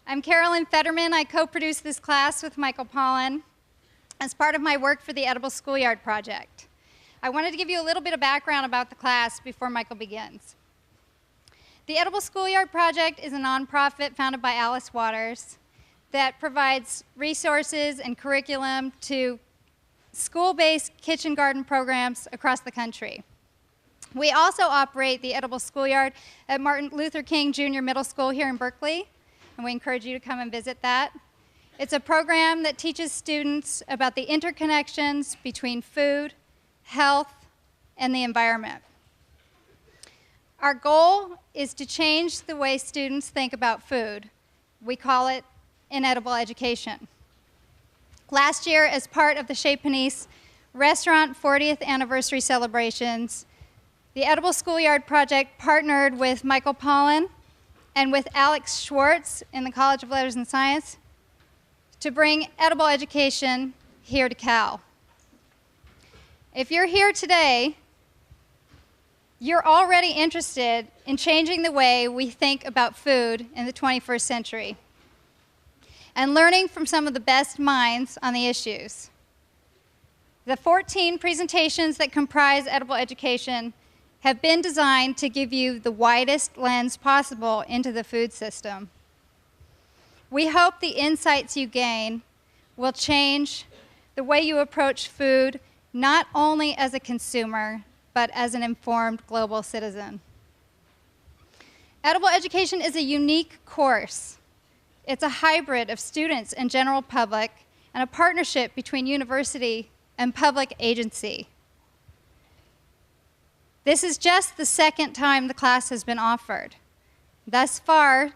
I'm Carolyn Fetterman. I co-produced this class with Michael Pollan as part of my work for the Edible Schoolyard project. I wanted to give you a little bit of background about the class before Michael begins. The Edible Schoolyard project is a nonprofit founded by Alice Waters that provides resources and curriculum to school-based kitchen garden programs across the country. We also operate the Edible Schoolyard at Martin Luther King Jr. Middle School here in Berkeley, and we encourage you to come and visit that. It's a program that teaches students about the interconnections between food, health, and the environment. Our goal is to change the way students think about food. We call it inedible education. Last year, as part of the Chez Panisse Restaurant 40th Anniversary celebrations, the Edible Schoolyard project partnered with Michael Pollan and with Alex Schwartz in the College of Letters and Science to bring edible education here to Cal. If you're here today, you're already interested in changing the way we think about food in the 21st century and learning from some of the best minds on the issues. The 14 presentations that comprise edible education have been designed to give you the widest lens possible into the food system. We hope the insights you gain will change the way you approach food, not only as a consumer, but as an informed global citizen. Edible education is a unique course. It's a hybrid of students and general public and a partnership between university and public agency. This is just the second time the class has been offered. Thus far,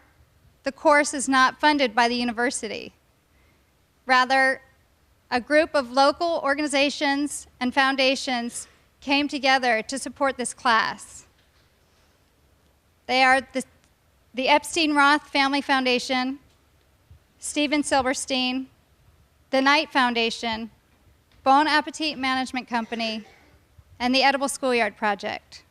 the course is not funded by the university. Rather, a group of local organizations and foundations came together to support this class. They are the Epstein-Roth Family Foundation, Steven Silberstein, the Knight Foundation, Bon Appetit Management Company, and the Edible Schoolyard Project.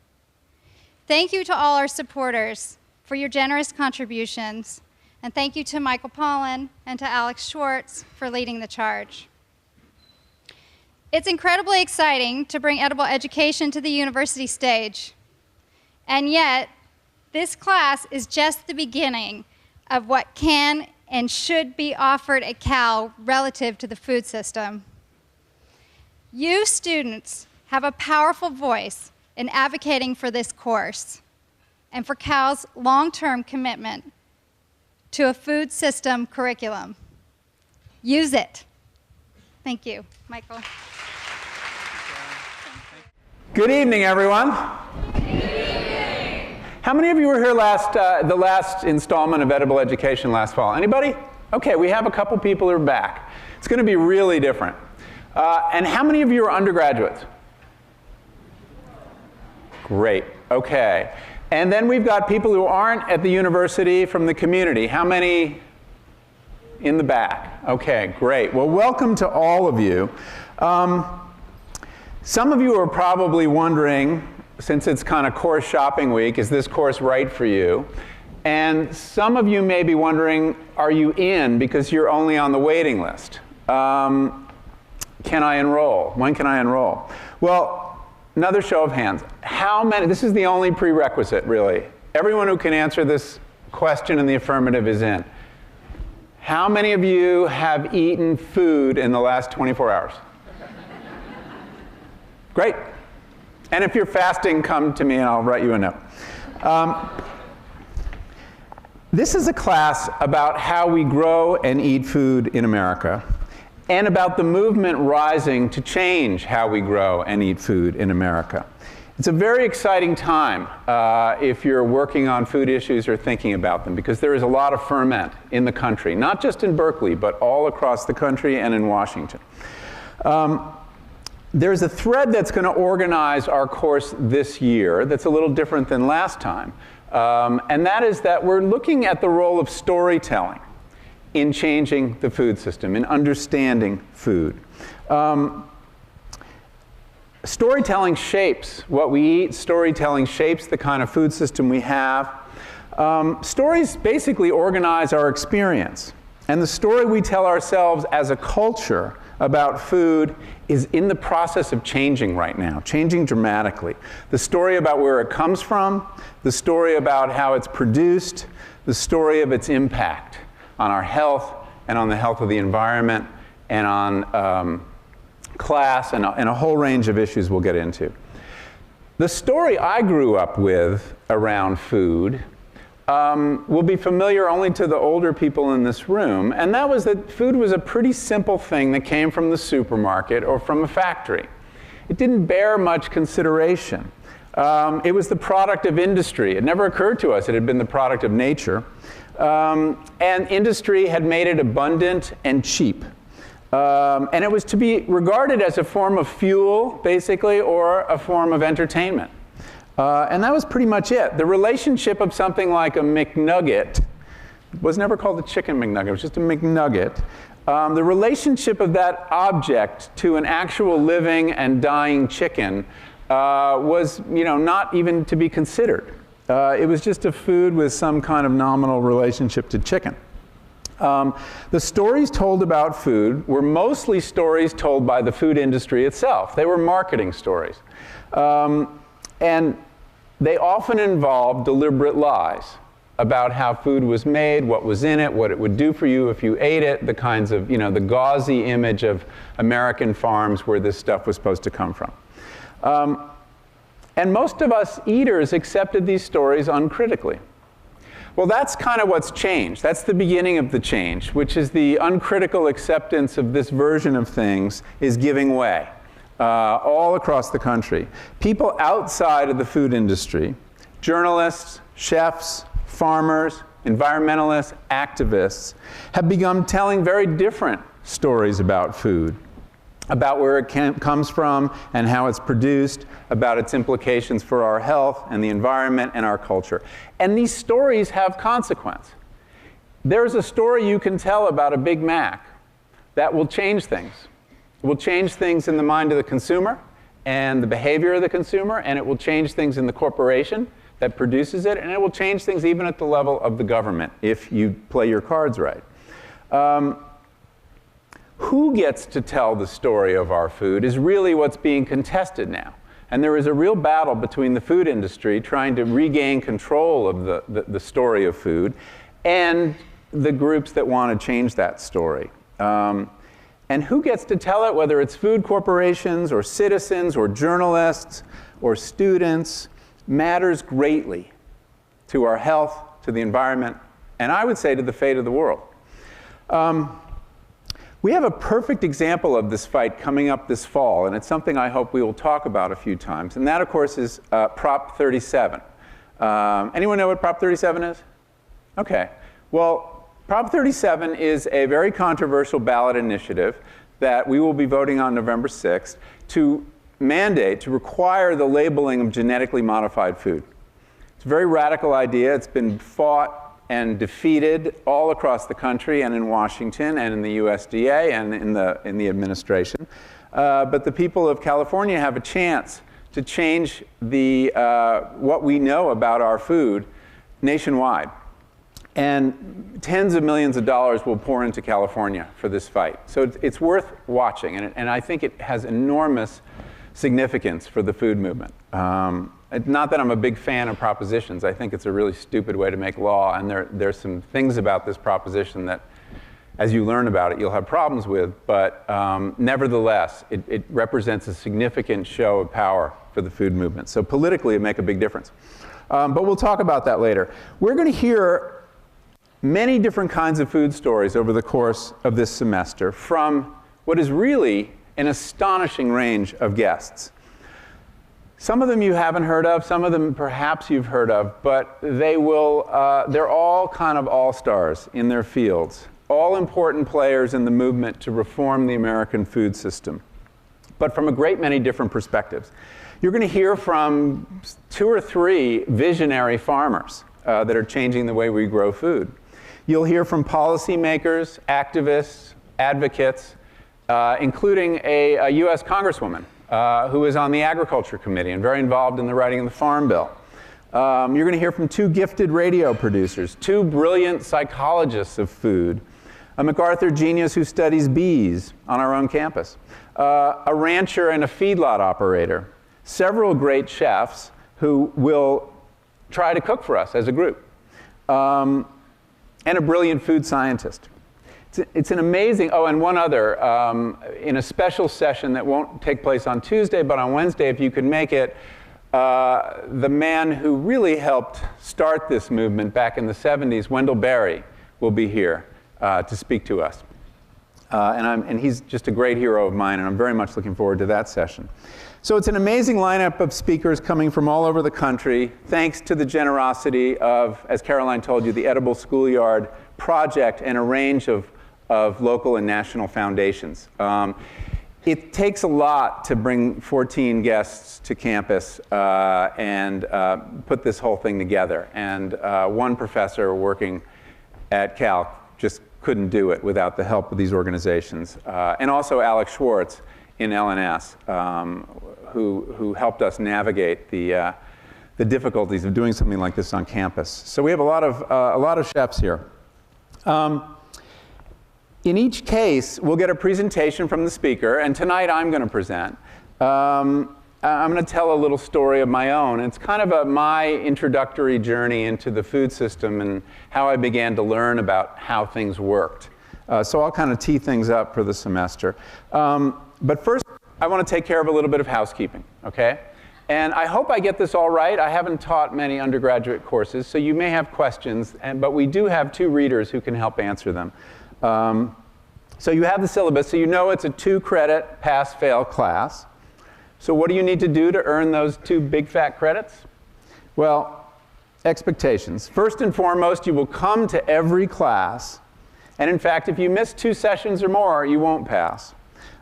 Thank you to all our supporters for your generous contributions, and thank you to Michael Pollan and to Alex Schwartz for leading the charge. It's incredibly exciting to bring edible education to the university stage, and yet this class is just the beginning of what can and should be offered at Cal relative to the food system. You students have a powerful voice in advocating for this course and for Cal's long-term commitment to a food system curriculum. Use it. Thank you. Michael. Good evening, everyone. Good evening. How many of you were here the last installment of Edible Education last fall? Anybody? Okay, we have a couple people who are back. It's going to be really different. And how many of you are undergraduates? Great, okay. And then we've got people who aren't at the university from the community. How many in the back? Okay, great. Well, welcome to all of you. Some of you are probably wondering, since it's kind of course shopping week, is this course right for you? And some of you may be wondering, are you in because you're only on the waiting list? Can I enroll? When can I enroll? Well, another show of hands. How many, this is the only prerequisite, really. Everyone who can answer this question in the affirmative is in. How many of you have eaten food in the last 24 hours? Great. And if you're fasting, come to me and I'll write you a note. This is a class about how we grow and eat food in America, and about the movement rising to change how we grow and eat food in America. It's a very exciting time if you're working on food issues or thinking about them, because there is a lot of ferment in the country, not just in Berkeley, but all across the country and in Washington. There's a thread that's going to organize our course this year that's a little different than last time, and that is that we're looking at the role of storytelling in changing the food system, in understanding food. Storytelling shapes what we eat. Storytelling shapes the kind of food system we have. Stories basically organize our experience. And the story we tell ourselves as a culture about food is in the process of changing right now, changing dramatically. The story about where it comes from, the story about how it's produced, the story of its impact on our health and on the health of the environment and on class and a whole range of issues we'll get into. The story I grew up with around food will be familiar only to the older people in this room, and that was that food was a pretty simple thing that came from the supermarket or from a factory. It didn't bear much consideration. It was the product of industry. It never occurred to us it had been the product of nature. And industry had made it abundant and cheap. And it was to be regarded as a form of fuel, basically, or a form of entertainment. And that was pretty much it. The relationship of something like a McNugget was never called a chicken McNugget, it was just a McNugget. The relationship of that object to an actual living and dying chicken was, not even to be considered. It was just a food with some kind of nominal relationship to chicken. The stories told about food were mostly stories told by the food industry itself. They were marketing stories. And they often involved deliberate lies about how food was made, what was in it, what it would do for you if you ate it, the kinds of, the gauzy image of American farms where this stuff was supposed to come from. And most of us eaters accepted these stories uncritically. Well, that's kind of what's changed. That's the beginning of the change, which is the uncritical acceptance of this version of things is giving way all across the country. People outside of the food industry, journalists, chefs, farmers, environmentalists, activists, have begun telling very different stories about food, about where it comes from and how it's produced, about its implications for our health and the environment and our culture. And these stories have consequence. There's a story you can tell about a Big Mac that will change things. It will change things in the mind of the consumer and the behavior of the consumer, and it will change things in the corporation that produces it, and it will change things even at the level of the government if you play your cards right. Who gets to tell the story of our food is really what's being contested now. And there is a real battle between the food industry trying to regain control of the story of food and the groups that want to change that story. And who gets to tell it, whether it's food corporations or citizens or journalists or students, matters greatly to our health, to the environment, and I would say to the fate of the world. We have a perfect example of this fight coming up this fall, and it's something I hope we will talk about a few times. And that, of course, is Prop 37. Anyone know what Prop 37 is? Okay. Well, Prop 37 is a very controversial ballot initiative that we will be voting on November 6th to mandate, to require the labeling of genetically modified food. It's a very radical idea. It's been fought and defeated all across the country and in Washington and in the USDA and in the administration. But the people of California have a chance to change what we know about our food nationwide. And tens of millions of dollars will pour into California for this fight. So it's worth watching, and I think it has enormous significance for the food movement. Not that I'm a big fan of propositions. I think it's a really stupid way to make law, and there's some things about this proposition that, as you learn about it, you'll have problems with, but nevertheless, it represents a significant show of power for the food movement. So politically, it makes a big difference. But we'll talk about that later. We're going to hear many different kinds of food stories over the course of this semester from what is really an astonishing range of guests. Some of them you haven't heard of, some of them perhaps you've heard of, but they're all kind of all-stars in their fields, all important players in the movement to reform the American food system, but from a great many different perspectives. You're going to hear from 2 or 3 visionary farmers that are changing the way we grow food. You'll hear from policymakers, activists, advocates, including a US Congresswoman who is on the Agriculture Committee and very involved in the writing of the Farm Bill. You're going to hear from 2 gifted radio producers, 2 brilliant psychologists of food, a MacArthur genius who studies bees on our own campus, a rancher and a feedlot operator, several great chefs who will try to cook for us as a group, and a brilliant food scientist. It's an amazing, oh, and one other, in a special session that won't take place on Tuesday, but on Wednesday, if you can make it, the man who really helped start this movement back in the 70s, Wendell Berry, will be here to speak to us. And he's just a great hero of mine, and I'm very much looking forward to that session. So it's an amazing lineup of speakers coming from all over the country, thanks to the generosity of, as Caroline told you, the Edible Schoolyard Project and a range of local and national foundations. It takes a lot to bring 14 guests to campus and put this whole thing together. And one professor working at Cal just couldn't do it without the help of these organizations. And also Alex Schwartz in LNS, who helped us navigate the difficulties of doing something like this on campus. So we have a lot of chefs here. In each case, we'll get a presentation from the speaker, and tonight I'm going to present. I'm going to tell a little story of my own. It's kind of my introductory journey into the food system and how I began to learn about how things worked. So I'll kind of tee things up for the semester. But first, I want to take care of a little bit of housekeeping, okay? And I hope I get this all right. I haven't taught many undergraduate courses, so you may have questions, but we do have 2 readers who can help answer them. So you have the syllabus, so you know it's a 2-credit pass-fail class. So what do you need to do to earn those 2 big fat credits? Well, expectations. First and foremost, you will come to every class. And in fact, if you miss 2 sessions or more, you won't pass.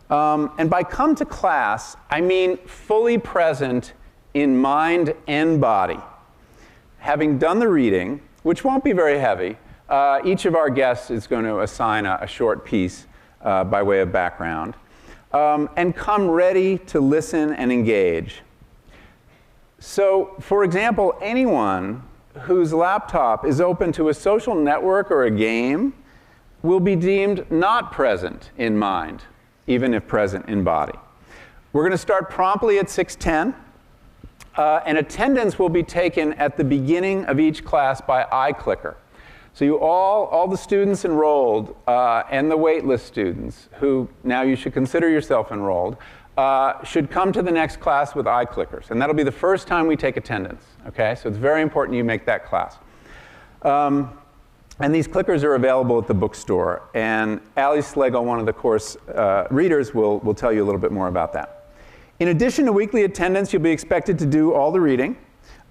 And by come to class, I mean fully present in mind and body. Having done the reading, which won't be very heavy, each of our guests is going to assign a short piece by way of background. And come ready to listen and engage. So, for example, anyone whose laptop is open to a social network or a game will be deemed not present in mind, even if present in body. We're going to start promptly at 6:10. And attendance will be taken at the beginning of each class by iClicker. So you all the students enrolled and the waitlist students, who now you should consider yourself enrolled, should come to the next class with iClickers. And that'll be the first time we take attendance, okay? So it's very important you make that class. And these clickers are available at the bookstore. And Ali Schlegel, one of the course readers, will tell you a little bit more about that. In addition to weekly attendance, you'll be expected to do all the reading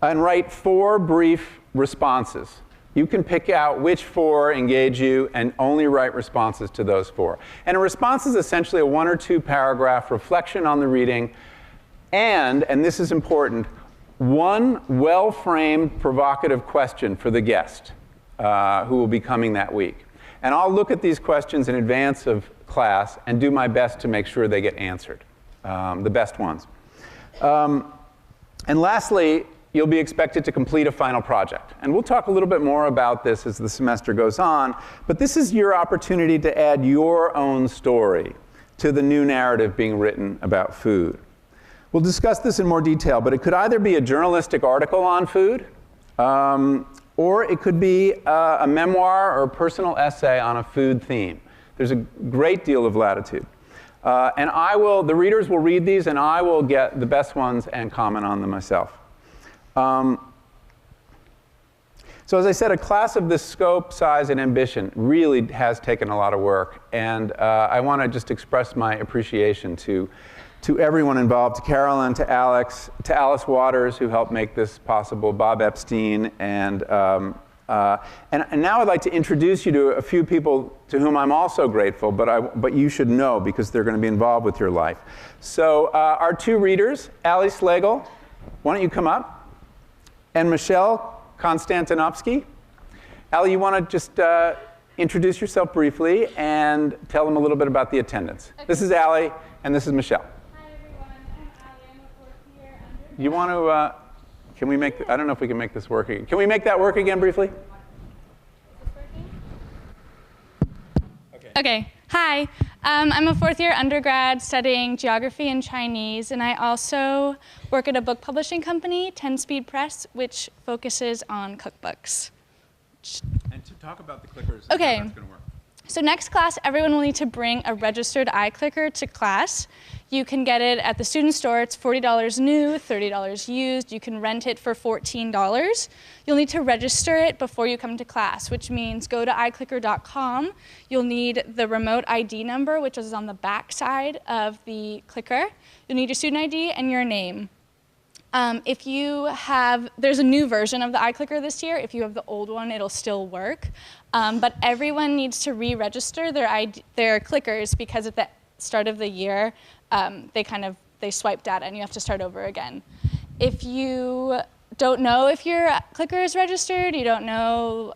and write 4 brief responses. You can pick out which 4 engage you and only write responses to those 4. And a response is essentially a 1 or 2 paragraph reflection on the reading and this is important, 1 well-framed provocative question for the guest who will be coming that week. And I'll look at these questions in advance of class and do my best to make sure they get answered, the best ones. And lastly, you'll be expected to complete a final project. And we'll talk a little bit more about this as the semester goes on, but this is your opportunity to add your own story to the new narrative being written about food. We'll discuss this in more detail, but it could either be a journalistic article on food, or it could be a memoir or a personal essay on a food theme. There's a great deal of latitude. And the readers will read these, and I will get the best ones and comment on them myself. So as I said, a class of this scope, size, and ambition really has taken a lot of work. And I want to just express my appreciation to everyone involved, to Carolyn, to Alex, to Alice Waters, who helped make this possible, Bob Epstein, and now I'd like to introduce you to a few people to whom I'm also grateful, but you should know because they're going to be involved with your life. So our 2 readers, Ali Schlegel, why don't you come up? And Michelle Konstantinovsky. Ali, you want to just introduce yourself briefly and tell them a little bit about the attendance. Okay. This is Ali, and this is Michelle. Hi, everyone. I'm Ali. I'm a 4th year undergrad. You want to Can we make, I don't know if we can make this work again. Can we make that work again briefly? Okay, hi. I'm a fourth-year undergrad studying geography and Chinese, and I also work at a book publishing company, 10 Speed Press, which focuses on cookbooks. And to talk about the clickers, okay. How that's going to work. So next class, everyone will need to bring a registered iClicker to class. You can get it at the student store. It's $40 new, $30 used. You can rent it for $14. You'll need to register it before you come to class, which means go to iClicker.com. You'll need the remote ID number, which is on the back side of the clicker. You'll need your student ID and your name. There's a new version of the iClicker this year. If you have the old one, it'll still work. But everyone needs to re-register their clickers because at the start of the year, they swipe data and you have to start over again. If you don't know if your clicker is registered, you don't know.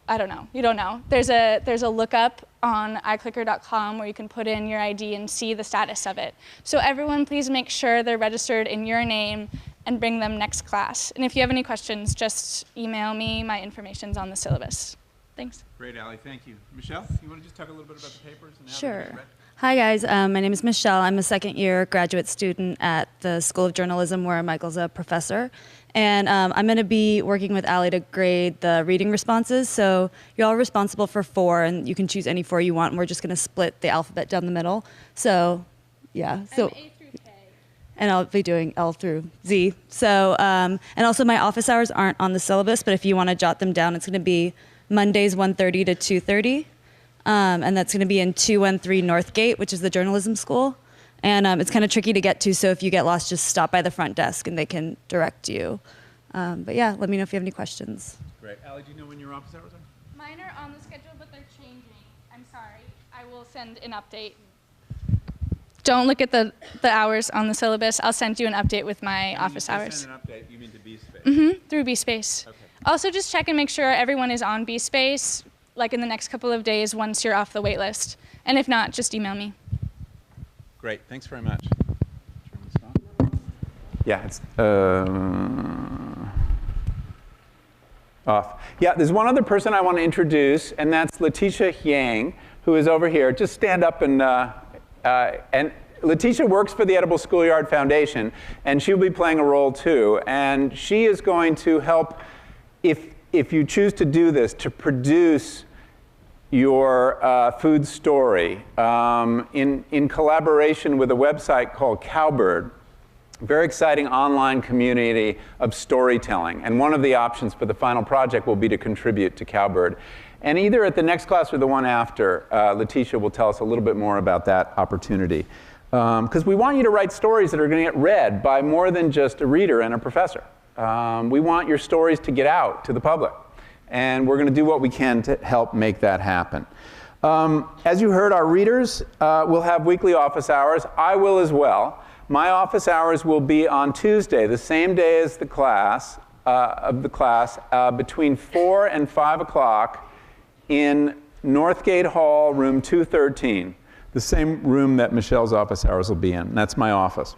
There's a lookup on iClicker.com where you can put in your ID and see the status of it. So everyone, please make sure they're registered in your name and bring them next class. And if you have any questions, just email me. My information's on the syllabus. Thanks. Great, Allie. Thank you. Michelle, you want to just talk a little bit about the papers? And how Sure. they're read? Hi, guys. My name is Michelle. I'm a second-year graduate student at the School of Journalism where Michael's a professor. And I'm going to be working with Allie to grade the reading responses. So you're all responsible for 4, and you can choose any 4 you want. And we're just going to split the alphabet down the middle. So, yeah. So. I'm A through K. And I'll be doing L through Z. So, and also my office hours aren't on the syllabus, but if you want to jot them down, it's going to be Mondays 1:30 to 2:30. And that's going to be in 213 Northgate, which is the journalism school. And it's kind of tricky to get to, so if you get lost, just stop by the front desk and they can direct you. But yeah, let me know if you have any questions. Great. Allie, do you know when your office hours are? Mine are on the schedule, but they're changing. I'm sorry. I will send an update. Don't look at the hours on the syllabus. I'll send you an update with my office hours. Send an update, you mean to B-Space? Mm-hmm, through B-Space. Okay. Also, just check and make sure everyone is on B-Space, like in the next couple of days once you're off the wait list. And if not, just email me. Great. Thanks very much. Turn this on. Yeah, it's off. Yeah, there's one other person I want to introduce, and that's Letitia Yang, who is over here. Just stand up and Letitia works for the Edible Schoolyard Foundation, and she'll be playing a role too. And she is going to help, if you choose to do this, to produce your food story in collaboration with a website called Cowbird. Very exciting online community of storytelling. And one of the options for the final project will be to contribute to Cowbird. And either at the next class or the one after, Letitia will tell us a little bit more about that opportunity. Because we want you to write stories that are going to get read by more than just a reader and a professor. We want your stories to get out to the public. And we're going to do what we can to help make that happen. As you heard, our readers will have weekly office hours. I will as well. My office hours will be on Tuesday, the same day as the class, between 4 and 5 o'clock in Northgate Hall, room 213, the same room that Michelle's office hours will be in. That's my office.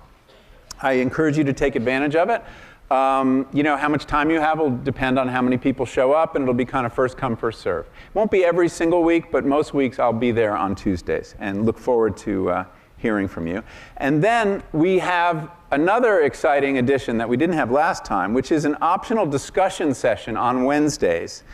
I encourage you to take advantage of it. You know, how much time you have will depend on how many people show up, and it'll be kind of first come, first serve. It won't be every single week, but most weeks I'll be there on Tuesdays, and look forward to hearing from you. And then we have another exciting addition that we didn't have last time, which is an optional discussion session on Wednesdays.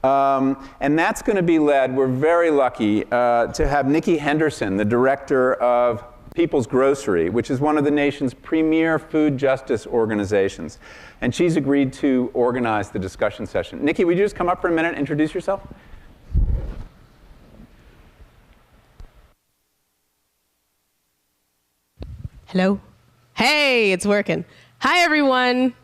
And that's going to be led, we're very lucky to have Nikki Henderson, the director of People's Grocery, which is one of the nation's premier food justice organizations. And she's agreed to organize the discussion session. Nikki, would you just come up for a minute and introduce yourself? Hello? Hey, it's working. Hi, everyone.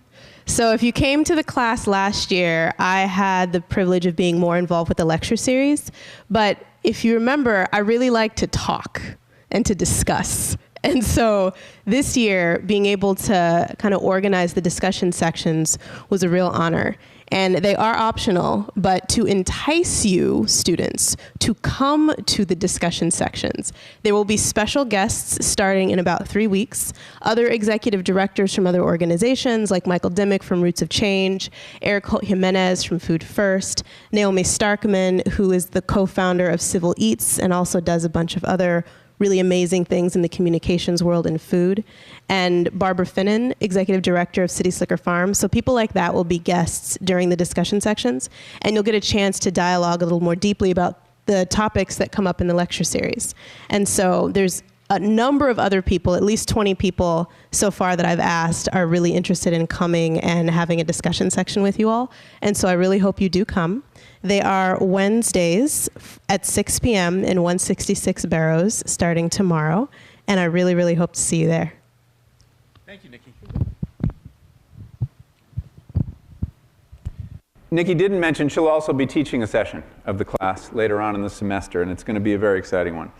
So if you came to the class last year, I had the privilege of being more involved with the lecture series. But if you remember, I really like to talk and to discuss. And so this year, being able to kind of organize the discussion sections was a real honor. And they are optional, but to entice you, students, to come to the discussion sections, there will be special guests starting in about 3 weeks. Other executive directors from other organizations, like Michael Dimmick from Roots of Change, Eric Holt Jimenez from Food First, Naomi Starkman, who is the co-founder of Civil Eats and also does a bunch of other really amazing things in the communications world in food, and Barbara Finnan, executive director of City Slicker Farm. So people like that will be guests during the discussion sections, and you'll get a chance to dialogue a little more deeply about the topics that come up in the lecture series. And so there's a number of other people, at least 20 people so far that I've asked are really interested in coming and having a discussion section with you all. And so I really hope you do come. They are Wednesdays at 6 p.m. in 166 Barrows starting tomorrow. And I really, really hope to see you there. Thank you, Nikki. Nikki didn't mention she'll also be teaching a session of the class later on in the semester, and it's going to be a very exciting one.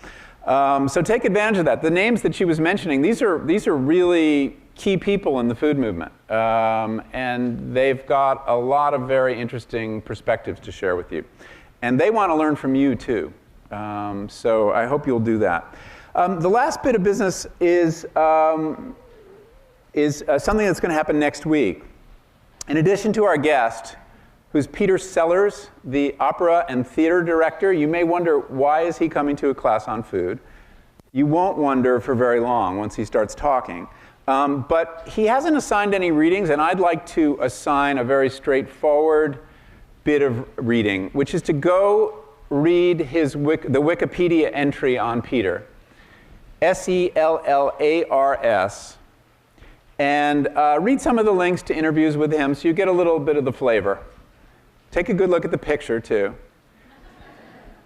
So take advantage of that. The names that she was mentioning, these are really key people in the food movement. And they've got a lot of very interesting perspectives to share with you. And they want to learn from you, too. So I hope you'll do that. The last bit of business is something that's going to happen next week. In addition to our guest, who's Peter Sellers, the opera and theater director. You may wonder, why is he coming to a class on food? You won't wonder for very long once he starts talking. But he hasn't assigned any readings, and I'd like to assign a very straightforward bit of reading, which is to go read the Wikipedia entry on Peter, Sellars, and read some of the links to interviews with him so you get a little bit of the flavor. Take a good look at the picture, too.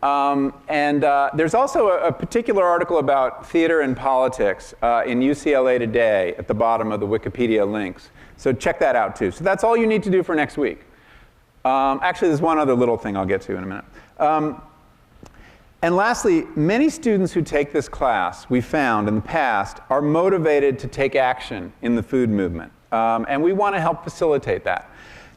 There's also a particular article about theater and politics in UCLA Today at the bottom of the Wikipedia links. So check that out, too. So that's all you need to do for next week. Actually, there's one other little thing I'll get to in a minute. And lastly, many students who take this class, we found in the past, are motivated to take action in the food movement. And we want to help facilitate that.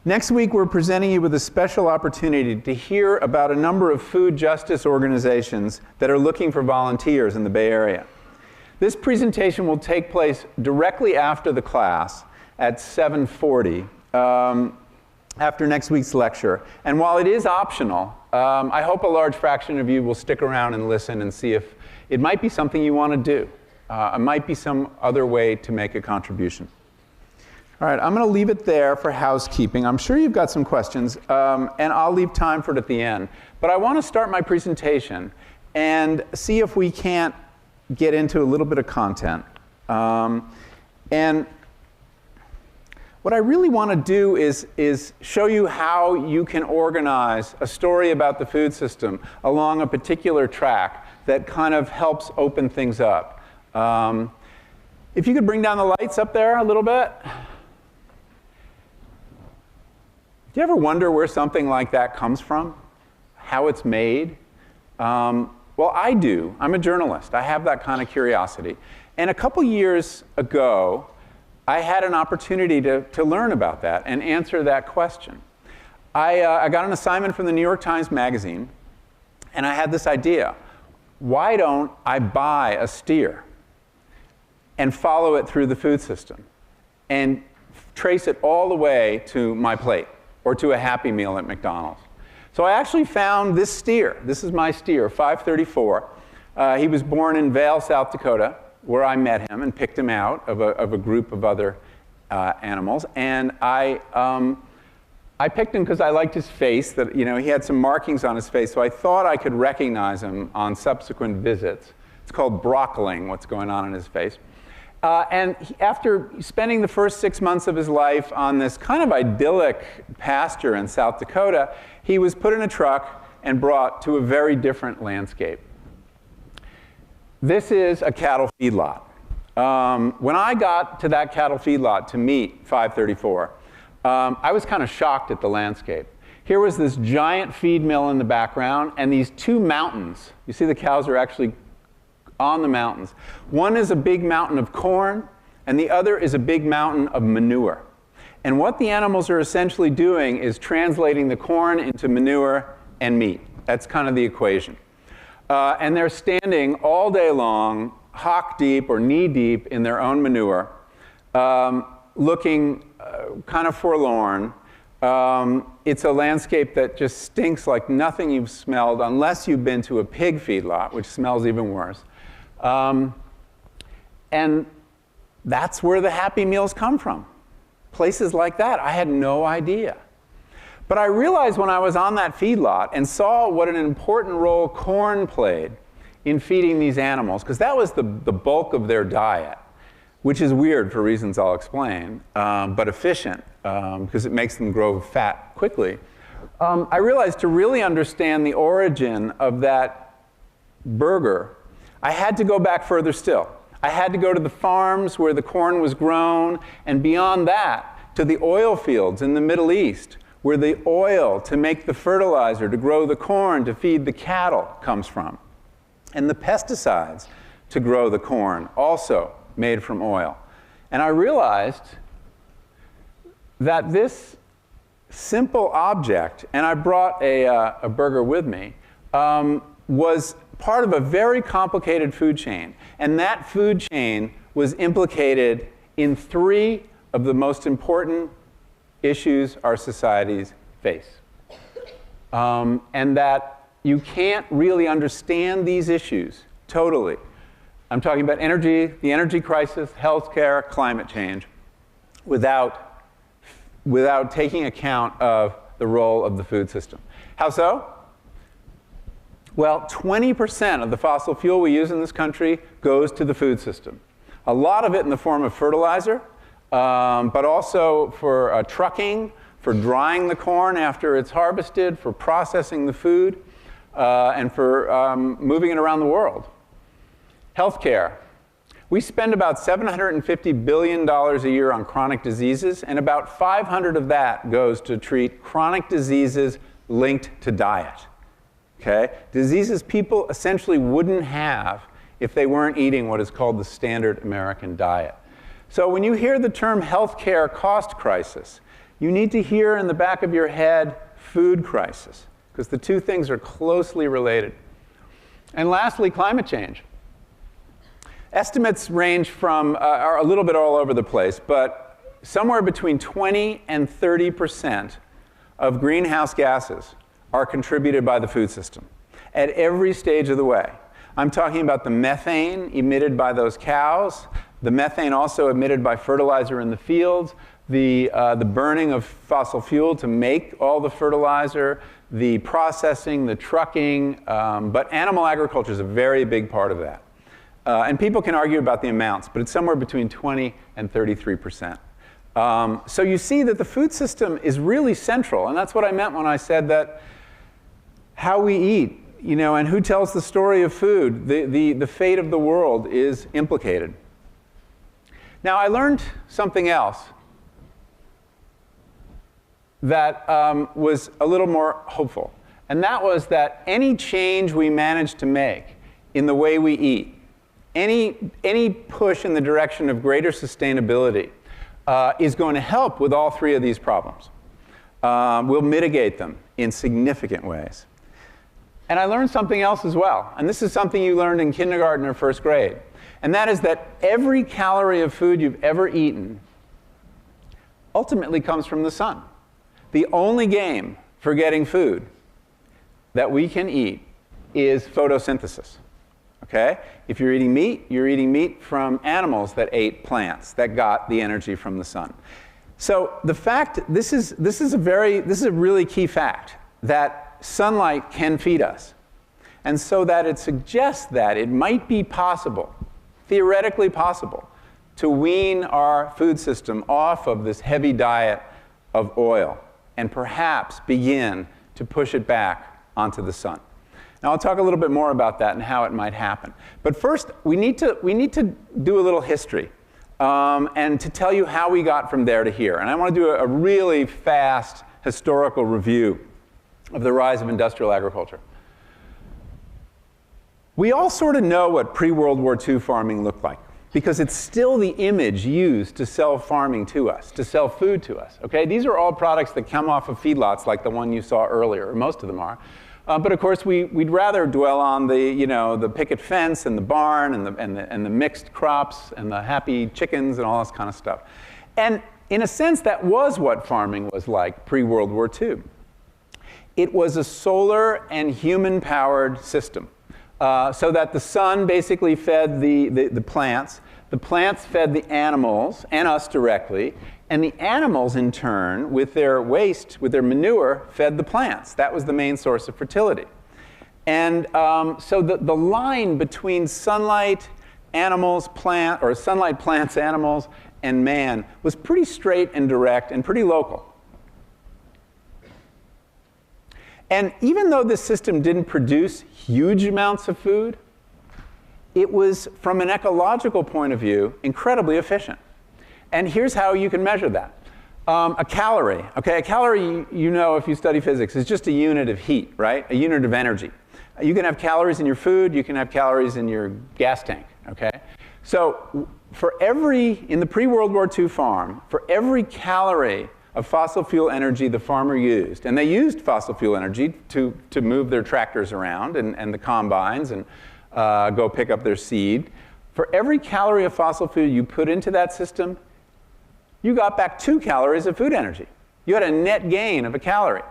Next week, we're presenting you with a special opportunity to hear about a number of food justice organizations that are looking for volunteers in the Bay Area. This presentation will take place directly after the class at 7:40, after next week's lecture. And while it is optional, I hope a large fraction of you will stick around and listen and see if it might be something you want to do. It might be some other way to make a contribution. All right, I'm going to leave it there for housekeeping. I'm sure you've got some questions, and I'll leave time for it at the end. But I want to start my presentation and see if we can't get into a little bit of content. And what I really want to do is show you how you can organize a story about the food system along a particular track that kind of helps open things up. If you could bring down the lights up there a little bit. Do you ever wonder where something like that comes from? How it's made? Well, I do. I'm a journalist. I have that kind of curiosity. And a couple years ago, I had an opportunity to learn about that and answer that question. I got an assignment from the New York Times Magazine, and I had this idea. Why don't I buy a steer and follow it through the food system and trace it all the way to my plate or to a Happy Meal at McDonald's? So I actually found this steer. This is my steer, 534. He was born in Vail, South Dakota, where I met him and picked him out of a group of other animals. And I picked him because I liked his face. That, you know, he had some markings on his face, so I thought I could recognize him on subsequent visits. It's called brockling, what's going on in his face. After spending the first 6 months of his life on this kind of idyllic pasture in South Dakota, he was put in a truck and brought to a very different landscape. This is a cattle feedlot. When I got to that cattle feedlot to meet 534, I was kind of shocked at the landscape. Here was this giant feed mill in the background and these two mountains. You see the cows are actually on the mountains. One is a big mountain of corn, and the other is a big mountain of manure. And what the animals are essentially doing is translating the corn into manure and meat. That's kind of the equation. And they're standing all day long, hock deep or knee deep in their own manure, looking kind of forlorn. It's a landscape that just stinks like nothing you've smelled, unless you've been to a pig feedlot, which smells even worse. And that's where the Happy Meals come from. Places like that. I had no idea. But I realized when I was on that feedlot and saw what an important role corn played in feeding these animals, because that was the bulk of their diet, which is weird for reasons I'll explain, but efficient, because it makes them grow fat quickly. I realized to really understand the origin of that burger, I had to go back further still. I had to go to the farms where the corn was grown, and beyond that, to the oil fields in the Middle East, where the oil to make the fertilizer, to grow the corn, to feed the cattle comes from. And the pesticides to grow the corn, also made from oil. And I realized that this simple object, and I brought a burger with me, was part of a very complicated food chain. And that food chain was implicated in 3 of the most important issues our societies face. And that you can't really understand these issues totally. I'm talking about energy, the energy crisis, healthcare, climate change, without taking account of the role of the food system. How so? Well, 20% of the fossil fuel we use in this country goes to the food system. A lot of it in the form of fertilizer, but also for trucking, for drying the corn after it's harvested, for processing the food, and for moving it around the world. Healthcare. We spend about $750 billion a year on chronic diseases, and about 500 of that goes to treat chronic diseases linked to diet. Okay? Diseases people essentially wouldn't have if they weren't eating what is called the standard American diet. So when you hear the term healthcare cost crisis, you need to hear in the back of your head food crisis, because the 2 things are closely related. And lastly, climate change. Estimates range from, are a little bit all over the place, but somewhere between 20 and 30% of greenhouse gases are contributed by the food system at every stage of the way. I'm talking about the methane emitted by those cows, the methane also emitted by fertilizer in the fields, the burning of fossil fuel to make all the fertilizer, the processing, the trucking, but animal agriculture is a very big part of that. And people can argue about the amounts, but it's somewhere between 20 and 33%. So you see that the food system is really central, and that's what I meant when I said that how we eat, and who tells the story of food, the fate of the world is implicated. Now, I learned something else that was a little more hopeful, and that was that any change we manage to make in the way we eat, any push in the direction of greater sustainability is going to help with all 3 of these problems. We'll mitigate them in significant ways. And I learned something else as well, and this is something you learned in kindergarten or 1st grade, and that is that every calorie of food you've ever eaten ultimately comes from the sun. The only game for getting food that we can eat is photosynthesis. Okay? If you're eating meat from animals that ate plants, that got the energy from the sun. So the fact, this is a really key fact, that sunlight can feed us. And so that it suggests that it might be possible, theoretically possible, to wean our food system off of this heavy diet of oil and perhaps begin to push it back onto the sun. Now, I'll talk a little bit more about that and how it might happen. But first, we need to do a little history and to tell you how we got from there to here. And I want to do a really fast historical review of the rise of industrial agriculture. We all sort of know what pre-World War II farming looked like. because it's still the image used to sell farming to us, to sell food to us. Okay? These are all products that come off of feedlots like the one you saw earlier, or most of them are. But of course, we'd rather dwell on the picket fence and the barn and the mixed crops and the happy chickens and all this kind of stuff. And in a sense, that was what farming was like pre-World War II. It was a solar and human-powered system, so that the sun basically fed the plants fed the animals and us directly, and the animals, in turn, with their waste, with their manure, fed the plants. That was the main source of fertility. And so the line between sunlight, animals, sunlight, plants, animals, and man was pretty straight and direct and pretty local. And even though this system didn't produce huge amounts of food, it was, from an ecological point of view, incredibly efficient. And here's how you can measure that. A calorie, okay? A calorie, you know if you study physics, is just a unit of heat, right? A unit of energy. You can have calories in your food, you can have calories in your gas tank, okay? So in the pre-World War II farm, for every calorie of fossil fuel energy the farmer used, and they used fossil fuel energy to move their tractors around and the combines and go pick up their seed, for every calorie of fossil fuel you put into that system, you got back 2 calories of food energy. You had a net gain of a calorie.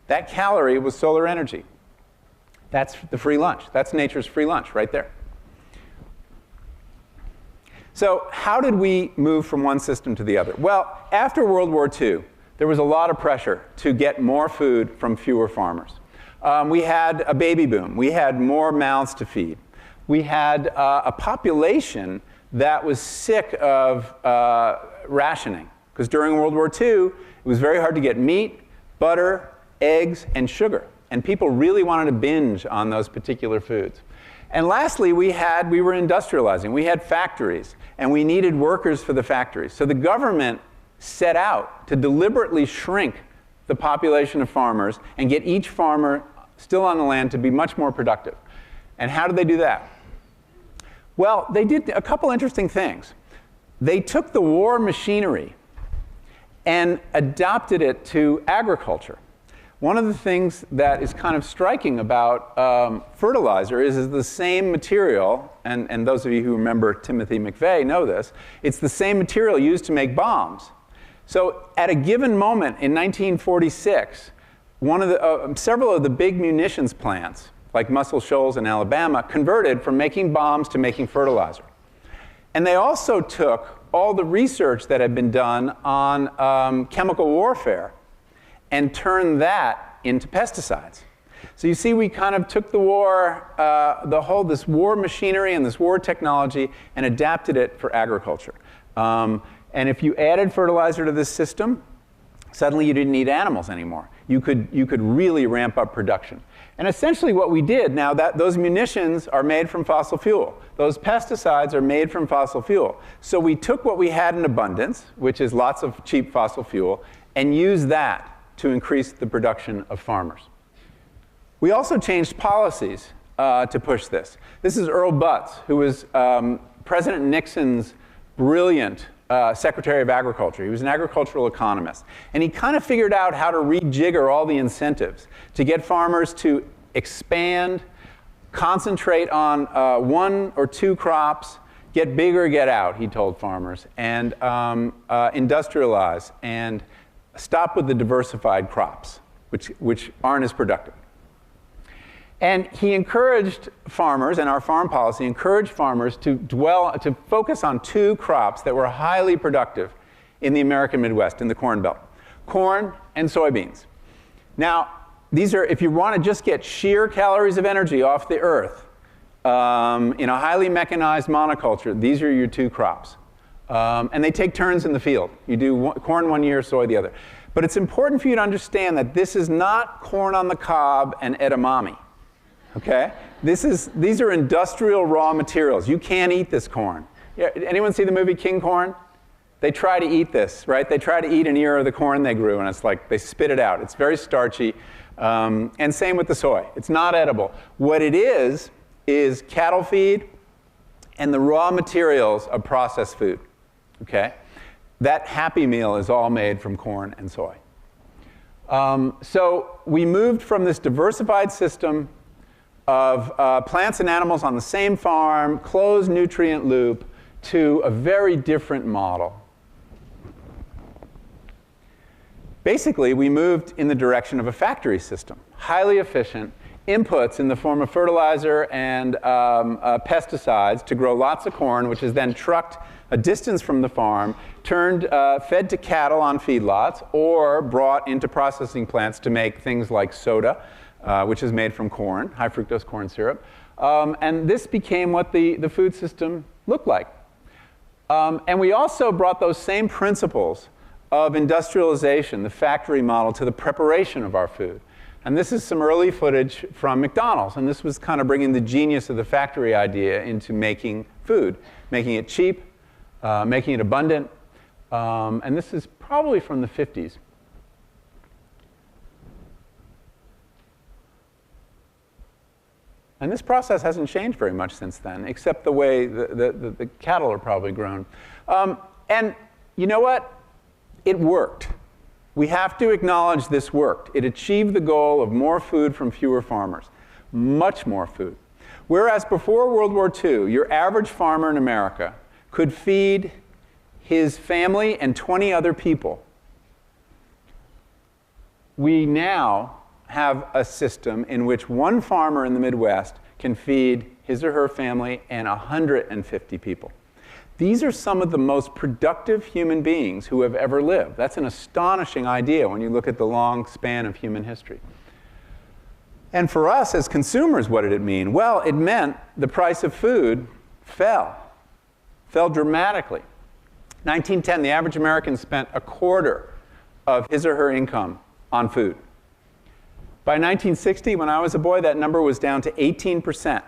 That calorie was solar energy. That's the free lunch. That's nature's free lunch right there. So how did we move from one system to the other? Well, after World War II, there was a lot of pressure to get more food from fewer farmers. We had a baby boom. We had more mouths to feed. We had a population that was sick of rationing, because during World War II, it was very hard to get meat, butter, eggs, and sugar. And people really wanted to binge on those particular foods. And lastly, we were industrializing. We had factories, and we needed workers for the factories. So the government set out to deliberately shrink the population of farmers and get each farmer still on the land to be much more productive. And how did they do that? Well, they did a couple interesting things. They took the war machinery and adopted it to agriculture. One of the things that is kind of striking about fertilizer is the same material, and those of you who remember Timothy McVeigh know this, it's the same material used to make bombs. So at a given moment in 1946, several of the big munitions plants, like Muscle Shoals in Alabama, converted from making bombs to making fertilizer. And they also took all the research that had been done on chemical warfare and turned that into pesticides. So you see, we kind of took the war, this war machinery and this war technology and adapted it for agriculture. And if you added fertilizer to this system, suddenly you didn't need animals anymore. You could really ramp up production. And essentially what we did, now that those munitions are made from fossil fuel. Those pesticides are made from fossil fuel. So we took what we had in abundance, which is lots of cheap fossil fuel, and used that to increase the production of farmers. We also changed policies to push this. This is Earl Butz, who was President Nixon's brilliant Secretary of Agriculture. He was an agricultural economist. And he kind of figured out how to rejigger all the incentives to get farmers to expand, concentrate on 1 or 2 crops, get big or get out, he told farmers, and industrialize and stop with the diversified crops, which aren't as productive. And he encouraged farmers, and our farm policy encouraged farmers to focus on 2 crops that were highly productive in the American Midwest, in the Corn Belt: corn and soybeans. Now, these are, if you want to just get sheer calories of energy off the earth, in a highly mechanized monoculture, these are your 2 crops. And they take turns in the field. You do corn one year, soy the other. But it's important for you to understand that this is not corn on the cob and edamame. Okay? These are industrial raw materials. You can't eat this corn. Yeah, anyone see the movie King Corn? They try to eat this, right? They try to eat an ear of the corn they grew, and it's like they spit it out. It's very starchy. And same with the soy. It's not edible. What it is cattle feed and the raw materials of processed food. Okay? That Happy Meal is all made from corn and soy. So we moved from this diversified system of plants and animals on the same farm, closed nutrient loop, to a very different model. Basically, we moved in the direction of a factory system, highly efficient, inputs in the form of fertilizer and pesticides to grow lots of corn, which is then trucked a distance from the farm, fed to cattle on feedlots, or brought into processing plants to make things like soda, which is made from corn, high fructose corn syrup. And this became what the food system looked like. And we also brought those same principles of industrialization, the factory model, to the preparation of our food. And this is some early footage from McDonald's. And this was kind of bringing the genius of the factory idea into making food, making it cheap, making it abundant. And this is probably from the 50s. And this process hasn't changed very much since then, except the way the cattle are probably grown. And you know what? It worked. We have to acknowledge this worked. It achieved the goal of more food from fewer farmers, much more food. Whereas before World War II, your average farmer in America could feed his family and 20 other people. We now have a system in which one farmer in the Midwest can feed his or her family and 150 people. These are some of the most productive human beings who have ever lived. That's an astonishing idea when you look at the long span of human history. And for us as consumers, what did it mean? Well, it meant the price of food fell dramatically. 1910, the average American spent a quarter of his or her income on food. By 1960, when I was a boy, that number was down to 18%.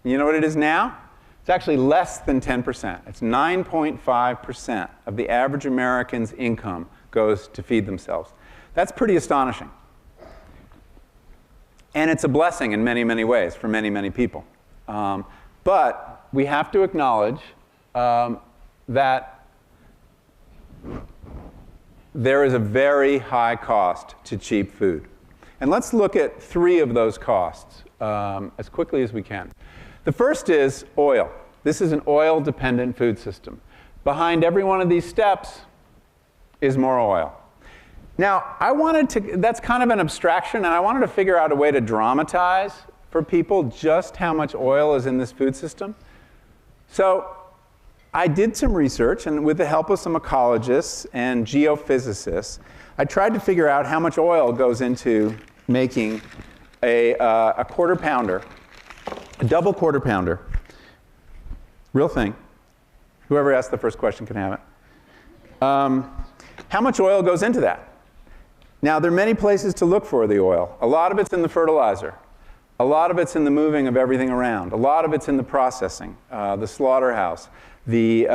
You know what it is now? It's actually less than 10%. It's 9.5% of the average American's income goes to feed themselves. That's pretty astonishing. And it's a blessing in many, many ways for many, many people. But we have to acknowledge that there is a very high cost to cheap food. And let's look at 3 of those costs as quickly as we can. The first is oil. This is an oil-dependent food system. Behind every one of these steps is more oil. Now, that's kind of an abstraction, and I wanted to figure out a way to dramatize for people just how much oil is in this food system. So I did some research, and with the help of some ecologists and geophysicists, I tried to figure out how much oil goes into making a quarter pounder, a double quarter pounder. Real thing. Whoever asked the first question can have it. How much oil goes into that? Now, there are many places to look for the oil. A lot of it's in the fertilizer. A lot of it's in the moving of everything around. A lot of it's in the processing, the slaughterhouse. And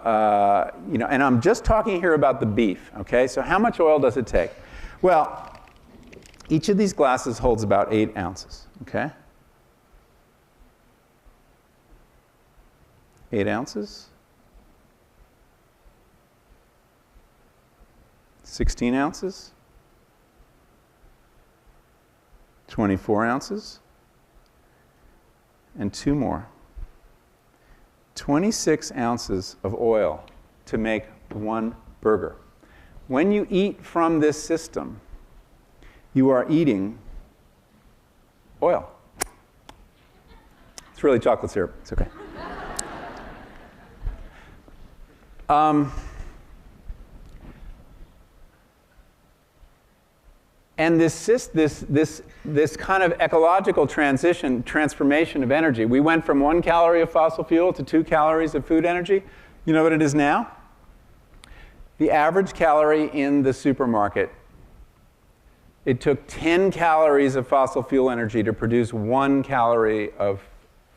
I'm just talking here about the beef, okay? So how much oil does it take? Well, each of these glasses holds about 8 ounces, okay? 8 ounces. 16 ounces. 24 ounces. And 2 more. 26 ounces of oil to make 1 burger. When you eat from this system, you are eating oil. It's really chocolate syrup. It's okay. And this kind of ecological transformation of energy. We went from 1 calorie of fossil fuel to 2 calories of food energy. You know what it is now? The average calorie in the supermarket, it took 10 calories of fossil fuel energy to produce 1 calorie of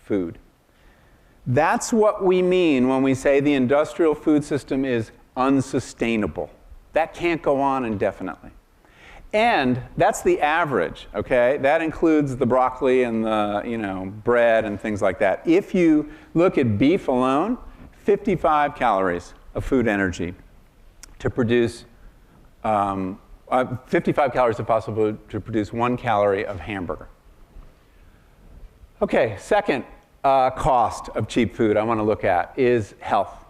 food. That's what we mean when we say the industrial food system is unsustainable. That can't go on indefinitely. And that's the average, okay? That includes the broccoli and the, bread and things like that. If you look at beef alone, 55 calories of food energy to produce, 55 calories if possible to produce 1 calorie of hamburger. Okay, second cost of cheap food I want to look at is health.